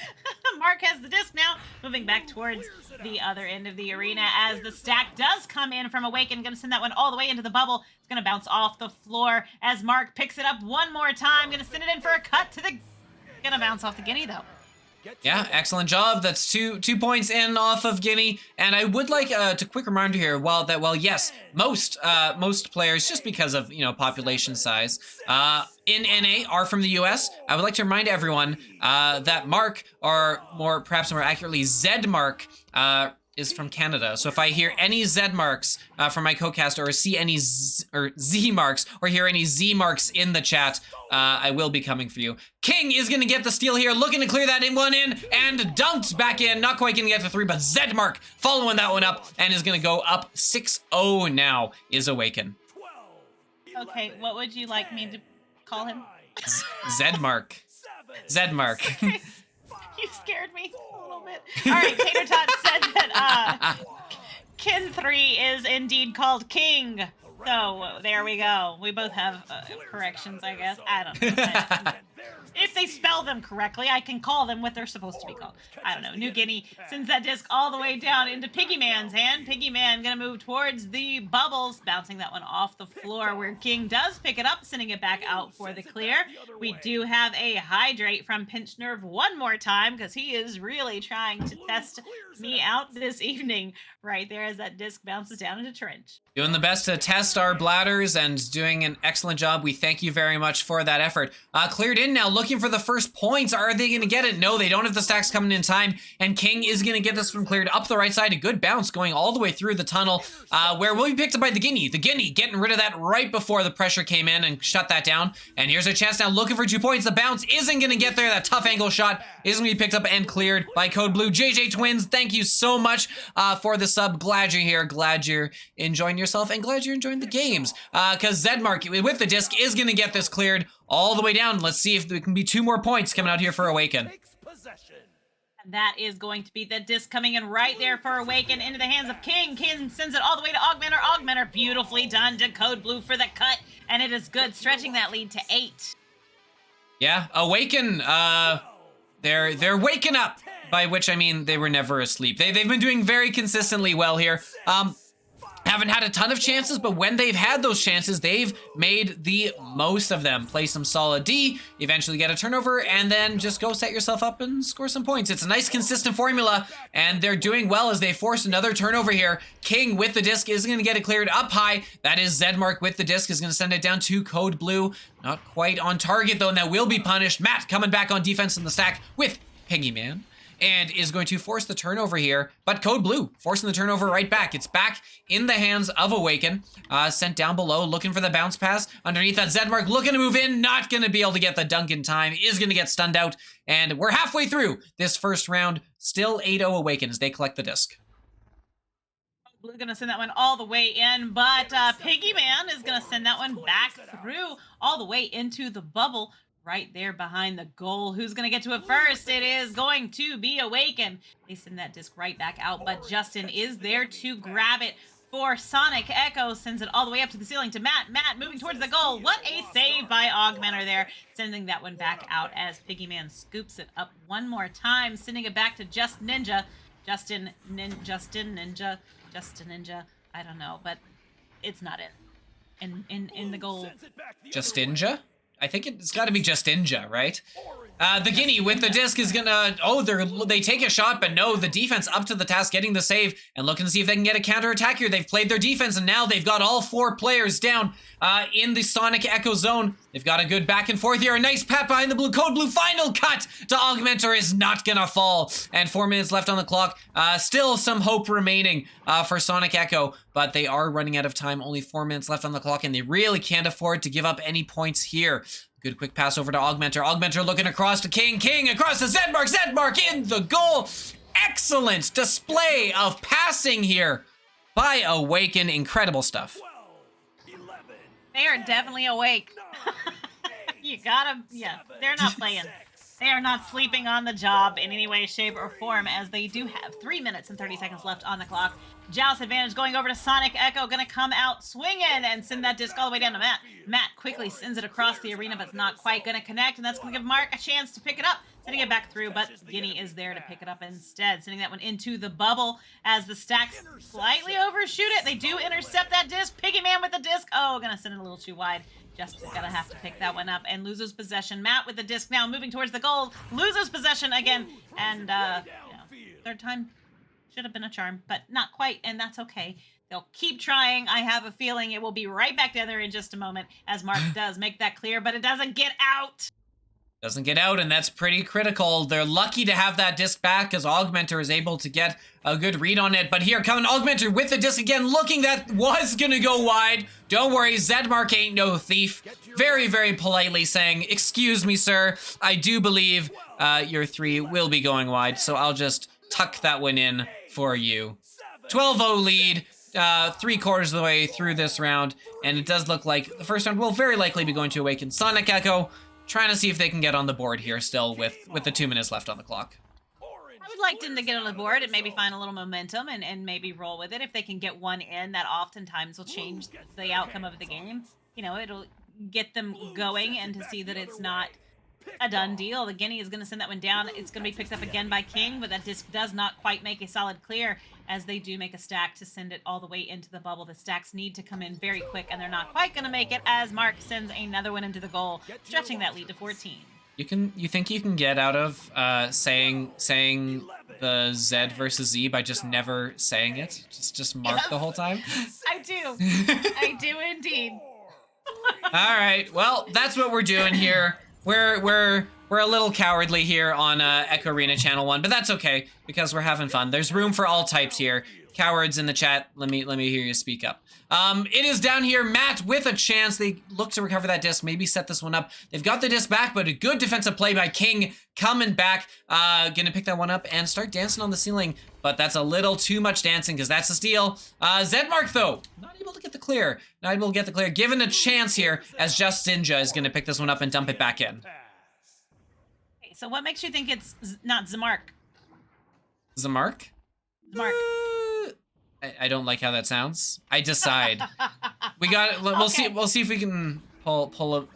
Mark has the disc now, moving back towards the other end of the arena as the stack does come in from Awaken. Going to send that one all the way into the bubble. It's going to bounce off the floor as Mark picks it up one more time. Going to send it in for a cut to the... Going to bounce off the Guinea, though. Yeah, excellent job. That's two points in off of Guinea. And I would like to quick reminder here, while yes, most players, just because of population size, in NA are from the US. I would like to remind everyone that Mark, or perhaps more accurately, Zmark, is from Canada. So if I hear any Z marks from my co-caster, or see any Z marks, or hear any Z marks in the chat, I will be coming for you. King is gonna get the steal here, looking to clear that one in, and dunked back in. Not quite gonna get to 3, but Z-Mark following that one up, and is gonna go up 6-0 now, is Awaken. Okay, what would you like me to call him? Z-Mark. Z-Mark. You scared me a little bit. All right, Tater Tot said that Kin 3 is indeed called King. So there we go. We both have corrections, I guess. I don't know. If they spell them correctly, I can call them what they're supposed to be called. I don't know. New Guinea sends that disc all the way down into Piggyman's hand. Piggyman gonna move towards the bubbles, bouncing that one off the floor where King does pick it up, sending it back out for the clear. We do have a hydrate from Pinch Nerve one more time because he is really trying to test me out this evening right there as that disc bounces down into trench. Doing the best to test our bladders and doing an excellent job. We thank you very much for that effort. Cleared in now, looking for the first points. Are they going to get it? No, they don't have the stacks coming in time. And King is going to get this one cleared up the right side. A good bounce going all the way through the tunnel, where will be picked up by the Guinea. The Guinea getting rid of that right before the pressure came in and shut that down. And here's a chance now, looking for 2 points. The bounce isn't going to get there. That tough angle shot isn't going to be picked up and cleared by Code Blue. JJ Twins, thank you so much for the sub. Glad you're here. Glad you're enjoying yourself, and glad you're enjoying the games. Because Z-Mark with the disc is going to get this cleared all the way down. Let's see if there can be 2 more points coming out here for Awaken. And that is going to be the disc coming in right there for Awaken into the hands of King. King sends it all the way to Augmenter. Augmenter, beautifully done to Code Blue for the cut. And it is good, stretching that lead to 8. Yeah, Awaken, they're waking up, by which I mean they were never asleep. They've been doing very consistently well here. Haven't had a ton of chances, but when they've had those chances, they've made the most of them. Play some solid D, eventually get a turnover, and then just go set yourself up and score some points. It's a nice, consistent formula, and they're doing well as they force another turnover here. King with the disc is going to get it cleared up high. That is Zedmark with the disc, is going to send it down to Code Blue. Not quite on target, though, and that will be punished. Matt coming back on defense in the stack with Piggyman, and is going to force the turnover here, but Code Blue forcing the turnover right back. It's back in the hands of Awaken, sent down below, looking for the bounce pass. Underneath that, Zedmark looking to move in, not going to be able to get the dunk in time, is going to get stunned out, and we're halfway through this first round. Still 8-0 Awaken as they collect the disc. Blue gonna send that one all the way in, but Piggyman is gonna send that one back through all the way into the bubble. Right there behind the goal. Who's going to get to it first? It is going to be Awaken. They send that disc right back out, but Justin is there to grab it for Sonic Echo. Sends it all the way up to the ceiling to Matt. Matt moving towards the goal. What a save by Augmenter there. Sending that one back out as Piggyman scoops it up one more time. Sending it back to Just Ninja. Justin Ninja. I don't know, but it's not in the goal. Just Ninja? I think it's got to be Just Ninja, right? The Guinea with the disc is gonna, they take a shot, but no, the defense up to the task, getting the save and looking to see if they can get a counterattack here. They've played their defense, and now they've got all 4 players down in the Sonic Echo zone. They've got a good back and forth here. A nice pat behind the blue. Code Blue final cut to Augmenter is not gonna fall. And 4 minutes left on the clock. Still some hope remaining for Sonic Echo, but they are running out of time. Only 4 minutes left on the clock, and they really can't afford to give up any points here. Good quick pass over to Augmenter. Augmenter looking across to King. King across to Zedmark. Zedmark in the goal. Excellent display of passing here by Awaken. Incredible stuff. They are definitely awake. They're not playing. They are not sleeping on the job in any way, shape, or form, as they do have 3 minutes and 30 seconds left on the clock. Joust advantage going over to Sonic Echo, gonna come out swinging and send that disc all the way down to Matt. Matt quickly sends it across the arena, but it's not quite gonna connect, and that's gonna give Mark a chance to pick it up. Sending it back through, but Guinea is there to pick it up instead. Sending that one into the bubble as the stack slightly overshoot it. They do intercept that disc. Piggyman with the disc. Oh, gonna send it a little too wide. Justin's gonna have to pick that one up and loses possession. Matt with the disc now moving towards the goal. Loses possession again. And, third time should have been a charm, but not quite, and that's okay. They'll keep trying. I have a feeling it will be right back together in just a moment as Mark does make that clear, but it doesn't get out. Doesn't get out, and that's pretty critical. They're lucky to have that disc back because Augmenter is able to get a good read on it. But here coming Augmenter with the disc again, looking that was gonna go wide. Don't worry, Zedmark ain't no thief. Very, very politely saying, "Excuse me, sir. I do believe your 3 will be going wide, so I'll just tuck that one in for you." 12-0 lead, 3/4 of the way through this round, and it does look like the first round will very likely be going to Awaken. Sonic Echo trying to see if they can get on the board here still with the 2 minutes left on the clock. I would like them to get on the board and maybe find a little momentum and maybe roll with it. If they can get one in, that oftentimes will change the outcome of the game. You know, it'll get them going and to see that it's not a done deal. The Guinea is going to send that one down. It's going to be picked up again by King, but that disc does not quite make a solid clear as they do make a stack to send it all the way into the bubble. The stacks need to come in very quick, and they're not quite going to make it as Mark sends another one into the goal, stretching that lead to 14. You think you can get out of saying the Z versus Z by just never saying it? Just Mark the whole time? I do. I do indeed. All right. Well, that's what we're doing here. We're a little cowardly here on Echo Arena Channel 1, but that's okay because we're having fun. There's room for all types here. cowards in the chat, let me hear you speak up. It is down here, Matt with a chance. They look to recover that disc, maybe set this one up. They've got the disc back, but a good defensive play by King coming back. Gonna pick that one up and start dancing on the ceiling, but that's a little too much dancing because that's a steal. Zedmark though, not able to get the clear. Not able to get the clear. Given a chance here as Just Ninja is gonna pick this one up and dump it back in. Okay, so what makes you think it's not Zmark? Zamark? Zmark. I don't like how that sounds. I decide. We got it. We'll see. We'll see if we can pull a.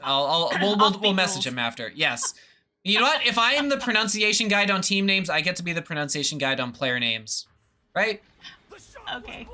We'll message him after. Yes. You know what? If I am the pronunciation guide on team names, I get to be the pronunciation guide on player names, right? Okay.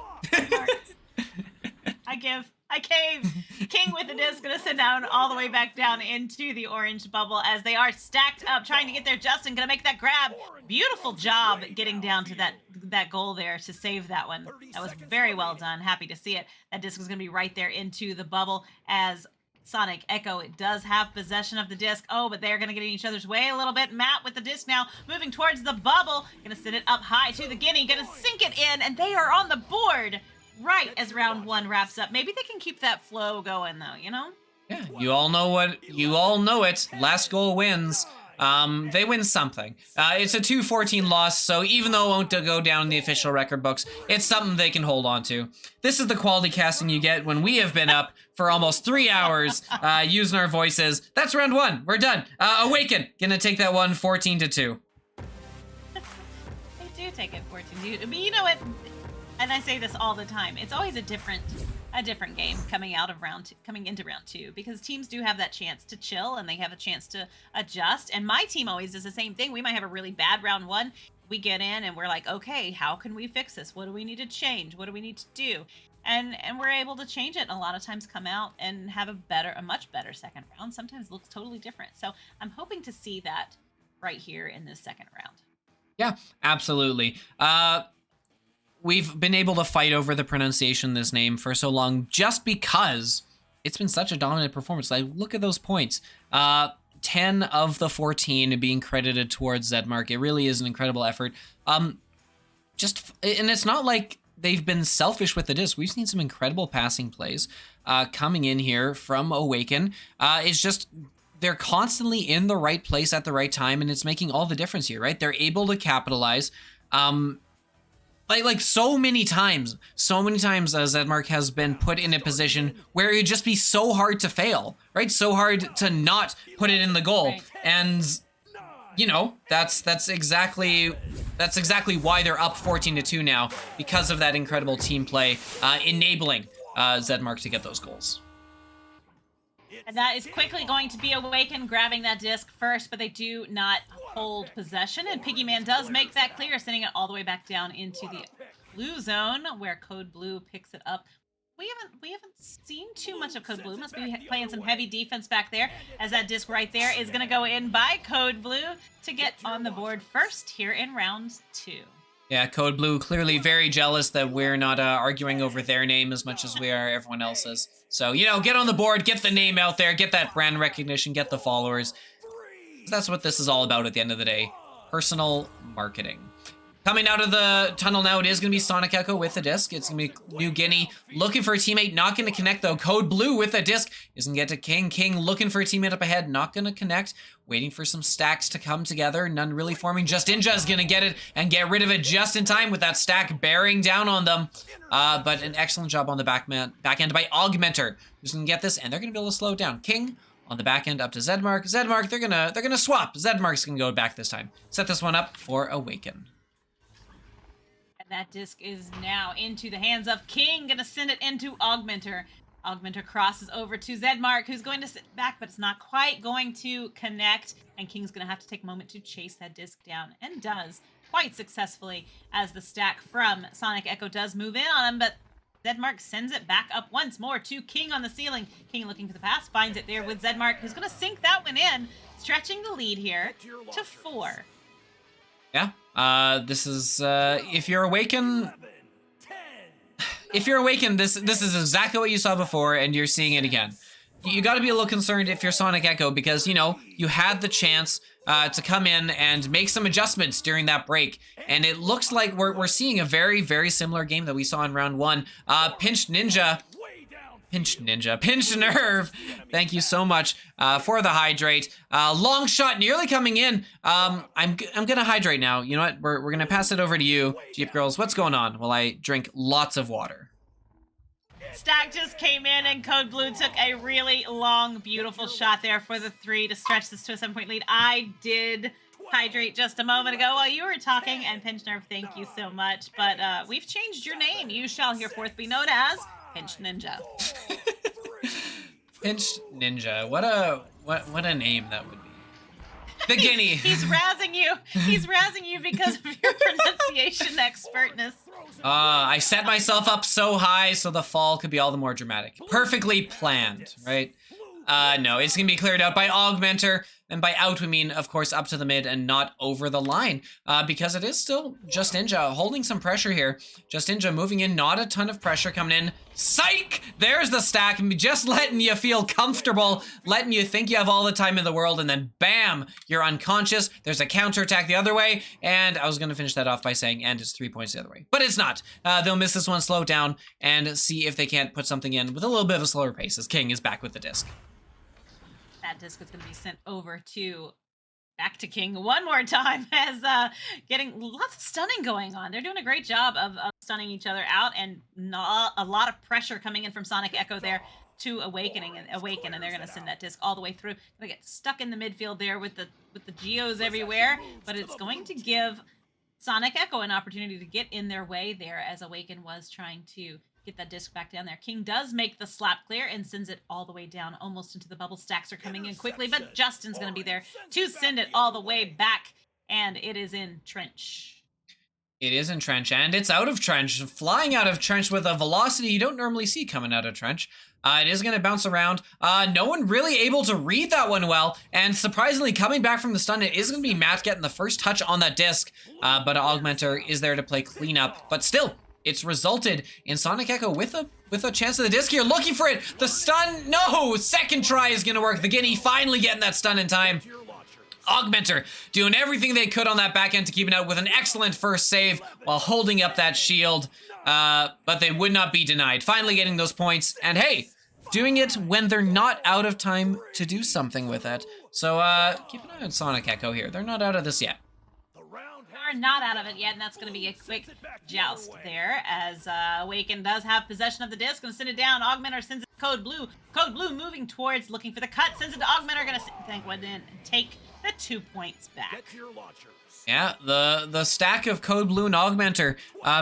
I cave. King with the disc gonna sit down all the way back down into the orange bubble as they are stacked up trying to get there. Justin gonna make that grab. Beautiful job getting down to that goal there to save that one. That was very well done. Happy to see it. That disc is gonna be right there into the bubble as Sonic Echo does have possession of the disc. Oh, but they're gonna get in each other's way a little bit. Matt with the disc now moving towards the bubble. Gonna send it up high to the Guinea. Gonna sink it in, and they are on the board right as round one wraps up. Maybe they can keep that flow going though, you know? Yeah, you all know it. Last goal wins. They win something. It's a 2-14 loss, so even though it won't go down in the official record books, it's something they can hold on to. This is the quality casting you get when we have been up for almost 3 hours using our voices. That's round one. We're done. Awaken. Gonna take that one 14-2. They do take it 14-2. But you know what? And I say this all the time. It's always a different game coming into round two, because teams do have that chance to chill and they have a chance to adjust. And my team always does the same thing. We might have a really bad round one. We get in and we're like, okay, how can we fix this? What do we need to change? What do we need to do? And we're able to change it, and a lot of times come out and have a much better second round. Sometimes looks totally different. So I'm hoping to see that right here in this second round. Yeah, absolutely. We've been able to fight over the pronunciation of this name for so long just because it's been such a dominant performance. Like, look at those points. 10 of the 14 being credited towards Zedmark. It really is an incredible effort. And it's not like they've been selfish with the disc. We've seen some incredible passing plays coming in here from Awaken. It's just they're constantly in the right place at the right time, and it's making all the difference here, right? They're able to capitalize. Like so many times Zedmark has been put in a position where it'd just be so hard to fail, right? So hard to not put it in the goal. Right. And you know, that's exactly why they're up 14-2 now, because of that incredible team play, enabling Zedmark to get those goals. And that is quickly going to be Awaken grabbing that disc first, but they do not hold possession. And Piggyman does make that clear, sending it all the way back down into the blue zone, where Code Blue picks it up. We haven't seen too much of Code Blue. Must be playing some heavy defense back there, as that disc right there is going to go in by Code Blue to get on the board first here in round two. Yeah, Code Blue clearly very jealous that we're not arguing over their name as much as we are everyone else's. So, you know, get on the board, get the name out there, get that brand recognition, get the followers. That's what this is all about at the end of the day. Personal marketing. Coming out of the tunnel now, it is going to be Sonic Echo with the disc. It's going to be New Guinea looking for a teammate, not going to connect though. Code Blue with the disc is going to get to King. King looking for a teammate up ahead, not going to connect. Waiting for some stacks to come together, none really forming. Just Ninja is going to get it and get rid of it just in time with that stack bearing down on them. But an excellent job on the back end by Augmenter, who's going to get this, and they're going to be able to slow it down. King on the back end up to Zedmark. Zedmark, they're gonna swap. Zedmark's going to go back this time. Set this one up for Awaken. That disc is now into the hands of King. Gonna send it into Augmenter. Augmenter crosses over to Zedmark, who's going to sit back, but it's not quite going to connect. And King's gonna have to take a moment to chase that disc down, and does quite successfully, as the stack from Sonic Echo does move in on him. But Zedmark sends it back up once more to King on the ceiling. King looking for the pass, finds it there with Zedmark, who's gonna sink that one in, stretching the lead here to 4. Yeah, this is, if you're Awaken, this is exactly what you saw before, and you're seeing it again. You gotta be a little concerned if you're Sonic Echo, because, you know, you had the chance to come in and make some adjustments during that break. And it looks like we're seeing a very, very similar game that we saw in round 1. Pinch Nerve, thank you so much for the hydrate. Long shot nearly coming in. I'm gonna hydrate now. You know what? We're gonna pass it over to you, Jeepgirlz. What's going on while I drink lots of water? Stack just came in and Code Blue took a really long, beautiful shot there for the 3 to stretch this to a 7-point lead. I did hydrate just a moment ago while you were talking, and Pinch Nerve, thank you so much. But we've changed your name. You shall henceforth be known as Pinch Ninja. Pinch Ninja. What a name that would be. The Guinea. He's razzing you. He's razzing you because of your pronunciation expertness. I set myself up so high so the fall could be all the more dramatic. Perfectly planned, right? No, it's gonna be cleared out by Augmenter, and by out we mean, of course, up to the mid and not over the line, because it is still Just Ninja holding some pressure here. Just Ninja moving in, not a ton of pressure coming in. Psych! There's the stack, just letting you feel comfortable, letting you think you have all the time in the world, and then bam, you're unconscious. There's a counterattack the other way, and I was gonna finish that off by saying, and it's 3 points the other way. But it's not. They'll miss this one, slow it down, and see if they can't put something in with a little bit of a slower pace, as King is back with the disc. That disc is going to be sent over to back to King one more time as getting lots of stunning going on. They're doing a great job of stunning each other out, and not a lot of pressure coming in from Sonic Echo there to awaken, and they're going to send that disc all the way through. Going to get stuck in the midfield there with the geos everywhere, but it's going to give Sonic Echo an opportunity to get in their way there as Awaken was trying to get that disc back down there. King does make the slap clear and sends it all the way down, almost into the bubble. Stacks are coming in quickly, but Justin's going to be there to send it all the way back, and it is in trench. It is in trench, and it's out of trench. Flying out of trench with a velocity you don't normally see coming out of trench. It is going to bounce around. No one really able to read that one well, and surprisingly coming back from the stun, it is going to be Matt getting the first touch on that disc, but Augmenter is there to play cleanup, but still, it's resulted in Sonic Echo with a chance of the disc here, looking for it. The stun, no! Second try is gonna work. The Guinea finally getting that stun in time. Augmenter doing everything they could on that back end to keep it out with an excellent first save while holding up that shield, but they would not be denied. Finally getting those points, and hey, doing it when they're not out of time to do something with it. So keep an eye on Sonic Echo here. They're not out of this yet. Are not out of it yet, and that's going to be a quick joust there as Awaken does have possession of the disc. Going to send it down. Augmenter sends it to Code Blue. Code Blue moving towards, looking for the cut. Sends it to Augmenter. Going to thank one in and take the 2 points back. Yeah, the stack of Code Blue and Augmenter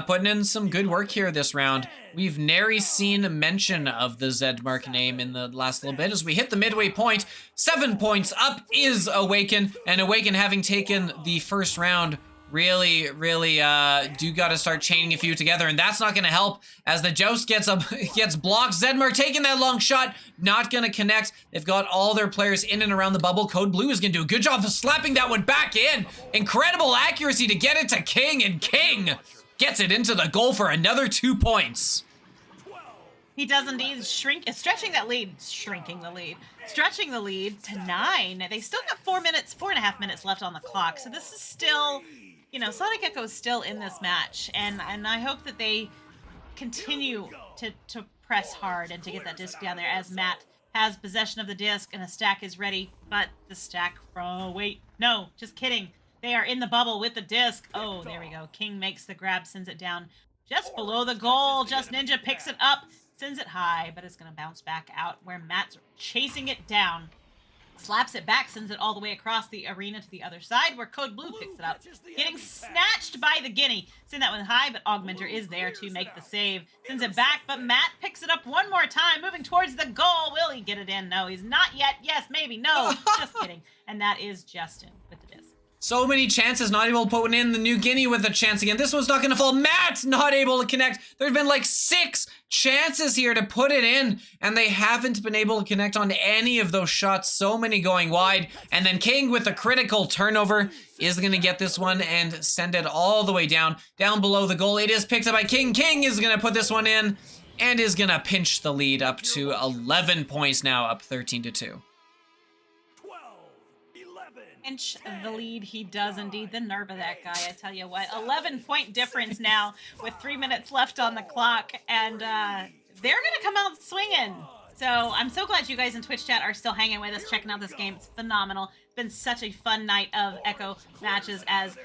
putting in some good work here this round. We've nary seen mention of the Zedmark name in the last little bit as we hit the midway point. 7 points up is Awaken, and Awaken having taken the first round really do gotta start chaining a few together, and that's not gonna help as the joust gets blocked. Zedmark taking that long shot, not gonna connect. They've got all their players in and around the bubble. Code Blue is gonna do a good job of slapping that one back in. Incredible accuracy to get it to King, and King gets it into the goal for another 2 points. He does indeed stretching the lead to 9. They still got 4.5 minutes left on the clock, so this is still, you know, Sonic Echo is still in this match, and I hope that they continue to press hard and to get that disc down there as Matt has possession of the disc and a stack is ready, but the stack no, just kidding. They are in the bubble with the disc. Oh, there we go. King makes the grab, sends it down just below the goal. Just Ninja picks it up, sends it high, but it's going to bounce back out where Matt's chasing it down. Slaps it back, sends it all the way across the arena to the other side where Code Blue picks it up. Getting snatched by the Guinea. Send that one high, but Augmenter is there to make the save. Sends it back, but Matt picks it up one more time, moving towards the goal. Will he get it in? No, he's not yet. Yes, maybe. No, just kidding. And that is Justin with the disc. So many chances, not able to put one in. The new Guinea with a chance again. This one's not going to fall. Matt's not able to connect. There's been like 6 chances here to put it in, and they haven't been able to connect on any of those shots. So many going wide. And then King with a critical turnover is going to get this one and send it all the way down below the goal. It is picked up by King. King is going to put this one in and is going to pinch the lead up to 11 points now, up 13-2. 12, 11. inch the lead. He does indeed. The nerve of that guy, I tell you what. 11-point difference now with 3 minutes left on the clock, and they're gonna come out swinging. So I'm so glad you guys in Twitch chat are still hanging with us, checking out this game. It's phenomenal. It's been such a fun night of Echo matches as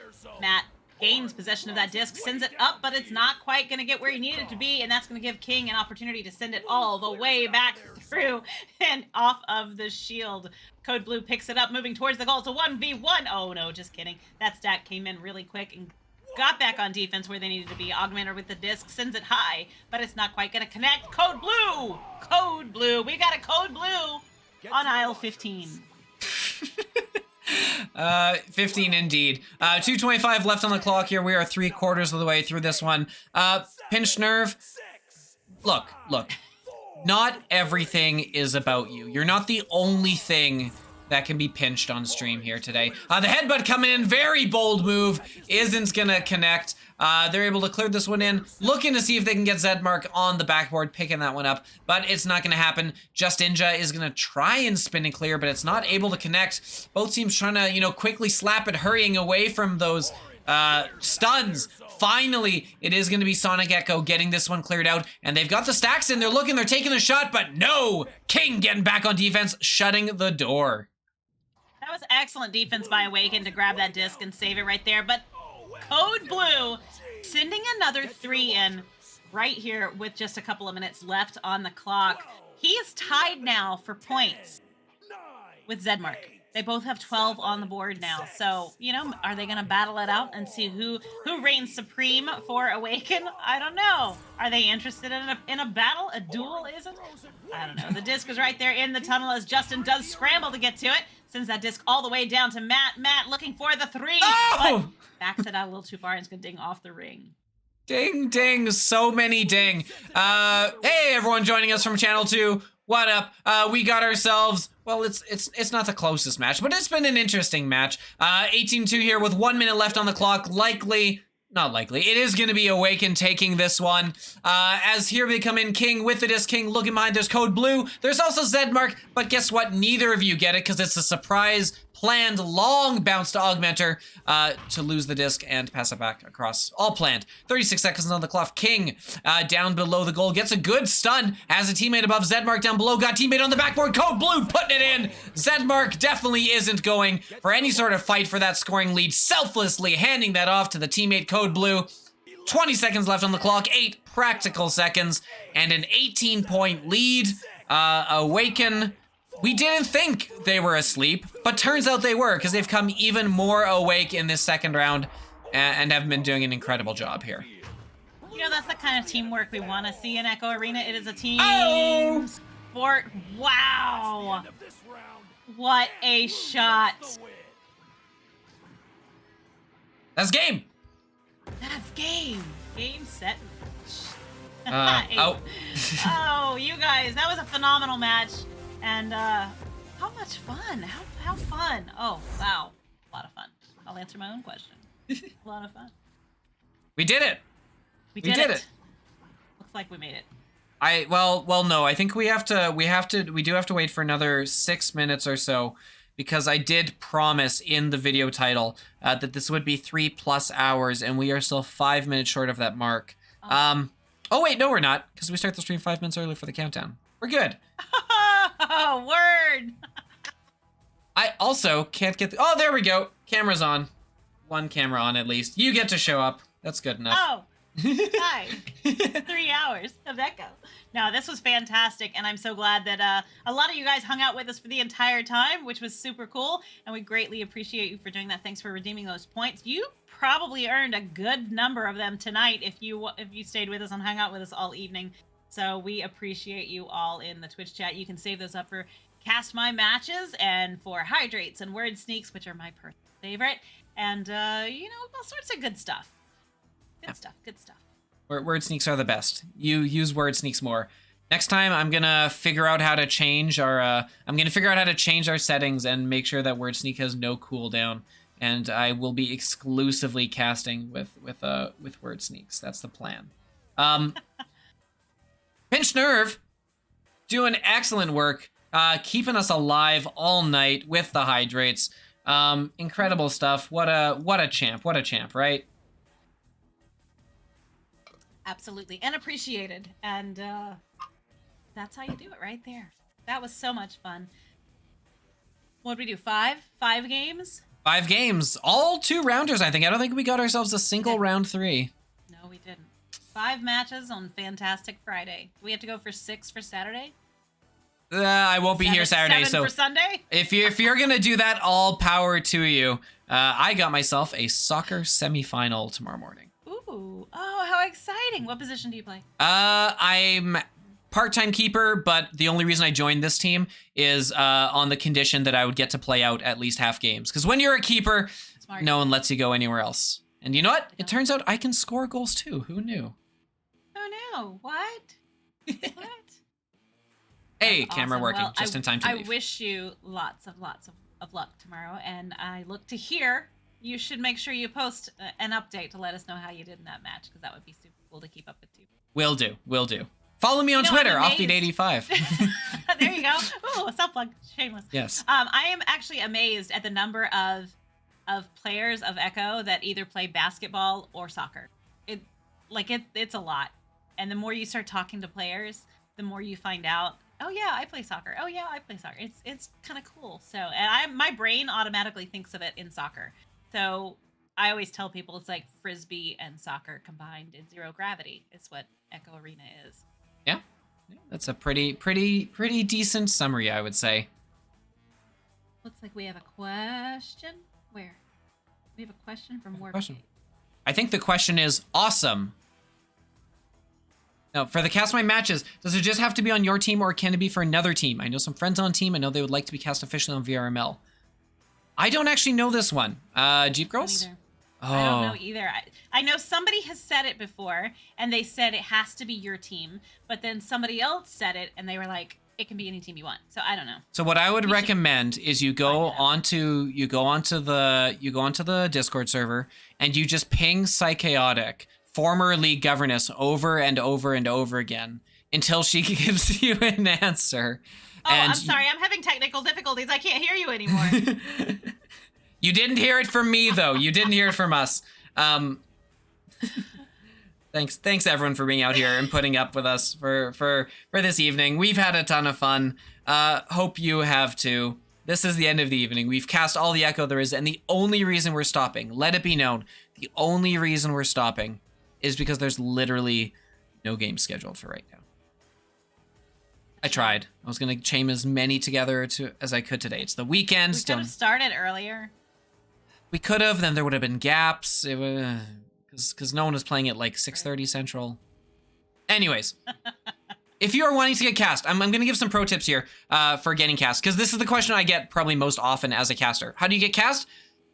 Matt gains possession of that disc, sends it up, but it's not quite going to get where he needed it to be, and that's going to give King an opportunity to send it all the way back through and off of the shield. Code Blue picks it up, moving towards the goal. It's a 1v1. Oh, no, just kidding. That stack came in really quick and got back on defense where they needed to be. Augmenter with the disc, sends it high, but it's not quite going to connect. Code Blue! Code Blue. We got a Code Blue on aisle 15. 15 indeed. 2:25 left on the clock here. We are 3/4 of the way through this one. Pinch Nerve. Look. Not everything is about you. You're not the only thing that can be pinched on stream here today. The headbutt coming in, very bold move, isn't gonna connect. They're able to clear this one in, looking to see if they can get Zedmark on the backboard, picking that one up, but it's not gonna happen. Just Ninja is gonna try and spin and clear, but it's not able to connect. Both teams trying to, quickly slap it, hurrying away from those stuns. Finally, it is going to be Sonic Echo getting this one cleared out, and they've got the stacks in. They're looking, they're taking the shot, but no! King getting back on defense, shutting the door. That was excellent defense by Awaken to grab that disc and save it right there, but Code Blue sending another 3 in right here with just a couple of minutes left on the clock. He is tied now for points with Zedmark. They both have 12 on the board now. So, are they going to battle it out and see who reigns supreme for Awaken? I don't know. Are they interested in a battle? A duel, is it? I don't know. The disc is right there in the tunnel as Justin does scramble to get to it. Sends that disc all the way down to Matt. Matt looking for the 3. Oh! But backs it out a little too far and it's going to ding off the ring. Ding, ding, so many ding. Hey, everyone joining us from Channel 2. What up? We got ourselves, well, it's not the closest match, but it's been an interesting match. 18-2 here with 1 minute left on the clock. Not likely. It is going to be Awaken taking this one. As here they come in, King with the disc. King looking behind. There's Code Blue. There's also Zedmark, but guess what? Neither of you get it because it's a surprise planned long bounce to Augmenter to lose the disc and pass it back across. All planned. 36 seconds on the clock. King down below the goal gets a good stun as a teammate above. Zedmark down below got teammate on the backboard. Code Blue putting it in. Zedmark definitely isn't going for any sort of fight for that scoring lead, selflessly handing that off to the teammate Code Blue. 20 seconds left on the clock, 8 practical seconds, and an 18-point lead. Awaken. We didn't think they were asleep, but turns out they were because they've come even more awake in this second round and have been doing an incredible job here. That's the kind of teamwork we want to see in Echo Arena. It is a team sport. Wow. What a shot. That's game. That's game. Game, set, Oh, you guys, that was a phenomenal match. And how much fun? How fun? Oh, wow. A lot of fun. I'll answer my own question. A lot of fun. We did it. We did it. Looks like we made it. Well, no. I think we do have to wait for another 6 minutes or so because I did promise in the video title that this would be 3+ hours, and we are still 5 minutes short of that mark. Oh wait, no, we're not, because we start the stream 5 minutes early for the countdown. We're good. Oh, word. I also can't get oh, there we go. Camera's on. One camera on at least. You get to show up. That's good enough. Oh, hi. 3 hours of Echo. No, this was fantastic, and I'm so glad that a lot of you guys hung out with us for the entire time, which was super cool, and we greatly appreciate you for doing that. Thanks for redeeming those points. You probably earned a good number of them tonight if you stayed with us and hung out with us all evening. So we appreciate you all in the Twitch chat. You can save those up for Cast My Matches and for Hydrates and Word Sneaks, which are my personal favorite. And, all sorts of good stuff. Good stuff. Word Sneaks are the best. You use Word Sneaks more. Next time, I'm gonna figure out how to change our settings and make sure that Word Sneak has no cooldown. And I will be exclusively casting with Word Sneaks. That's the plan. Pinch Nerve, doing excellent work, keeping us alive all night with the hydrates. Incredible stuff. What a champ. What a champ, right? Absolutely. And appreciated. And that's how you do it right there. That was so much fun. What'd we do? 5 games? 5 games. All 2-rounders, I think. I don't think we got ourselves a single round 3. No, we didn't. 5 matches on Fantastic Friday. Do we have to go for 6 for Saturday? I won't be here Saturday, 7 so for Sunday? if you're gonna do that, all power to you. I got myself a soccer semifinal tomorrow morning. Ooh. Oh, how exciting. What position do you play? I'm part-time keeper, but the only reason I joined this team is on the condition that I would get to play out at least half games. Because when you're a keeper, Smart. no one lets you go anywhere else. And you know what? It turns out I can score goals too. Who knew? Oh no. What? What? Hey, That's camera awesome. working Well, just in time to leave. I wish you lots of luck tomorrow, and I look to hear. You should make sure you post an update to let us know how you did in that match, because that would be super cool to keep up with too. Will do. Follow me on Twitter, I'm amazed. Offbeat85. There you go. Ooh, self-plug. Shameless. Yes. I am actually amazed at the number of players of Echo that either play basketball or soccer. It's a lot. And the more you start talking to players, the more you find out, oh yeah, I play soccer. Oh yeah, I play soccer. It's kind of cool. So, and my brain automatically thinks of it in soccer. So I always tell people it's like Frisbee and soccer combined in zero gravity. It's what Echo Arena is. Yeah. That's a pretty decent summary, I would say. Looks like we have a question. Where? We have a question from Warp. I think the question is awesome. Now, for the Cast My Matches, does it just have to be on your team or can it be for another team? I know some friends on team. I know they would like to be cast officially on VRML. I don't actually know this one. Jeepgirlz? Oh. I don't know either. I know somebody has said it before, and they said it has to be your team, but then somebody else said it, and they were like, it can be any team you want. So I don't know. So what I would recommend is you go onto the Discord server and you just ping Psychaotic, former League Governess, over and over and over again until she gives you an answer. Oh, I'm sorry. I'm having technical difficulties. I can't hear you anymore. You didn't hear it from me, though. You didn't hear it from us. Thanks everyone for being out here and putting up with us for this evening. We've had a ton of fun. Hope you have too. This is the end of the evening. We've cast all the Echo there is, and the only reason we're stopping, let it be known, the only reason we're stopping is because there's literally no game scheduled for right now. I tried. I was going to chain as many together as I could today. It's the weekend. We could have started earlier. We could have, then there would have been gaps. It was because no one was playing at like 6:30 Central. Anyways, if you are wanting to get cast, I'm going to give some pro tips here for getting cast, because this is the question I get probably most often as a caster. How do you get cast?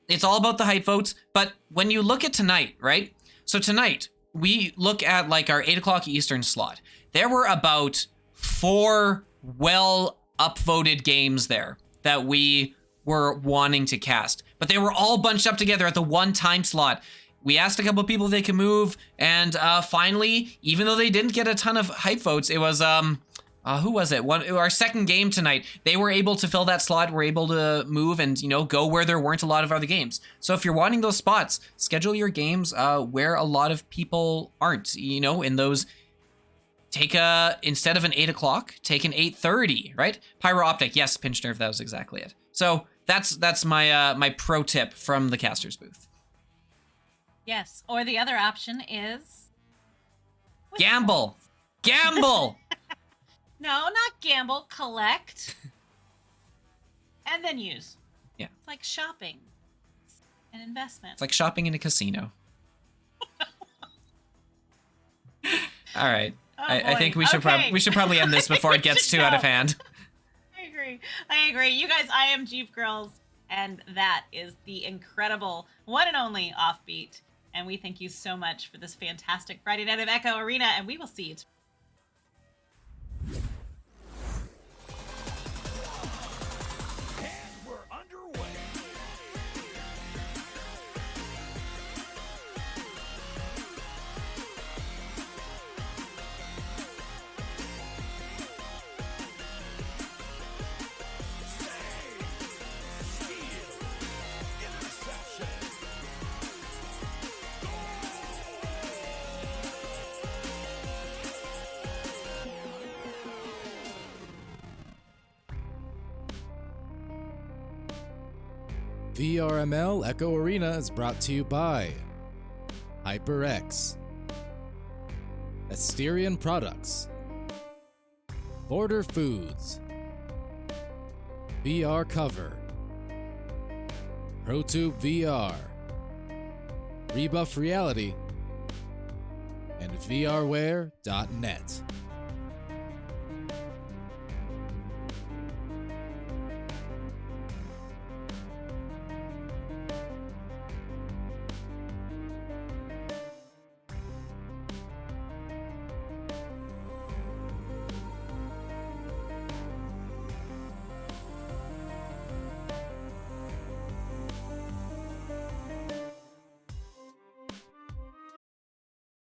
It's all about the hype votes, but when you look at tonight, right? So tonight, we look at like our 8 o'clock Eastern slot. There were about 4 well upvoted games there that we were wanting to cast, but they were all bunched up together at the one time slot. We asked a couple of people if they could move, and finally, even though they didn't get a ton of hype votes, it was who was it? Our second game tonight, they were able to fill that slot, were able to move and, go where there weren't a lot of other games. So if you're wanting those spots, schedule your games where a lot of people aren't, in those. Take instead of an 8 o'clock, take an 8:30, right? Pyro Optic, yes, Pinch Nerve, that was exactly it. So that's my my pro tip from the caster's booth. Yes, or the other option is gamble. No, not gamble. Collect, and then use. Yeah, it's like shopping, it's an investment. It's like shopping in a casino. All right. Oh, I think we should probably end this before it gets too out of hand. I agree. You guys, I am Jeepgirlz, and that is the incredible one and only Offbeat. And we thank you so much for this fantastic Friday night of Echo Arena, and we will see you tomorrow. VRML Echo Arena is brought to you by HyperX, Asterion Products, Border Foods, VR Cover, ProTube VR, Rebuff Reality, and VRware.net.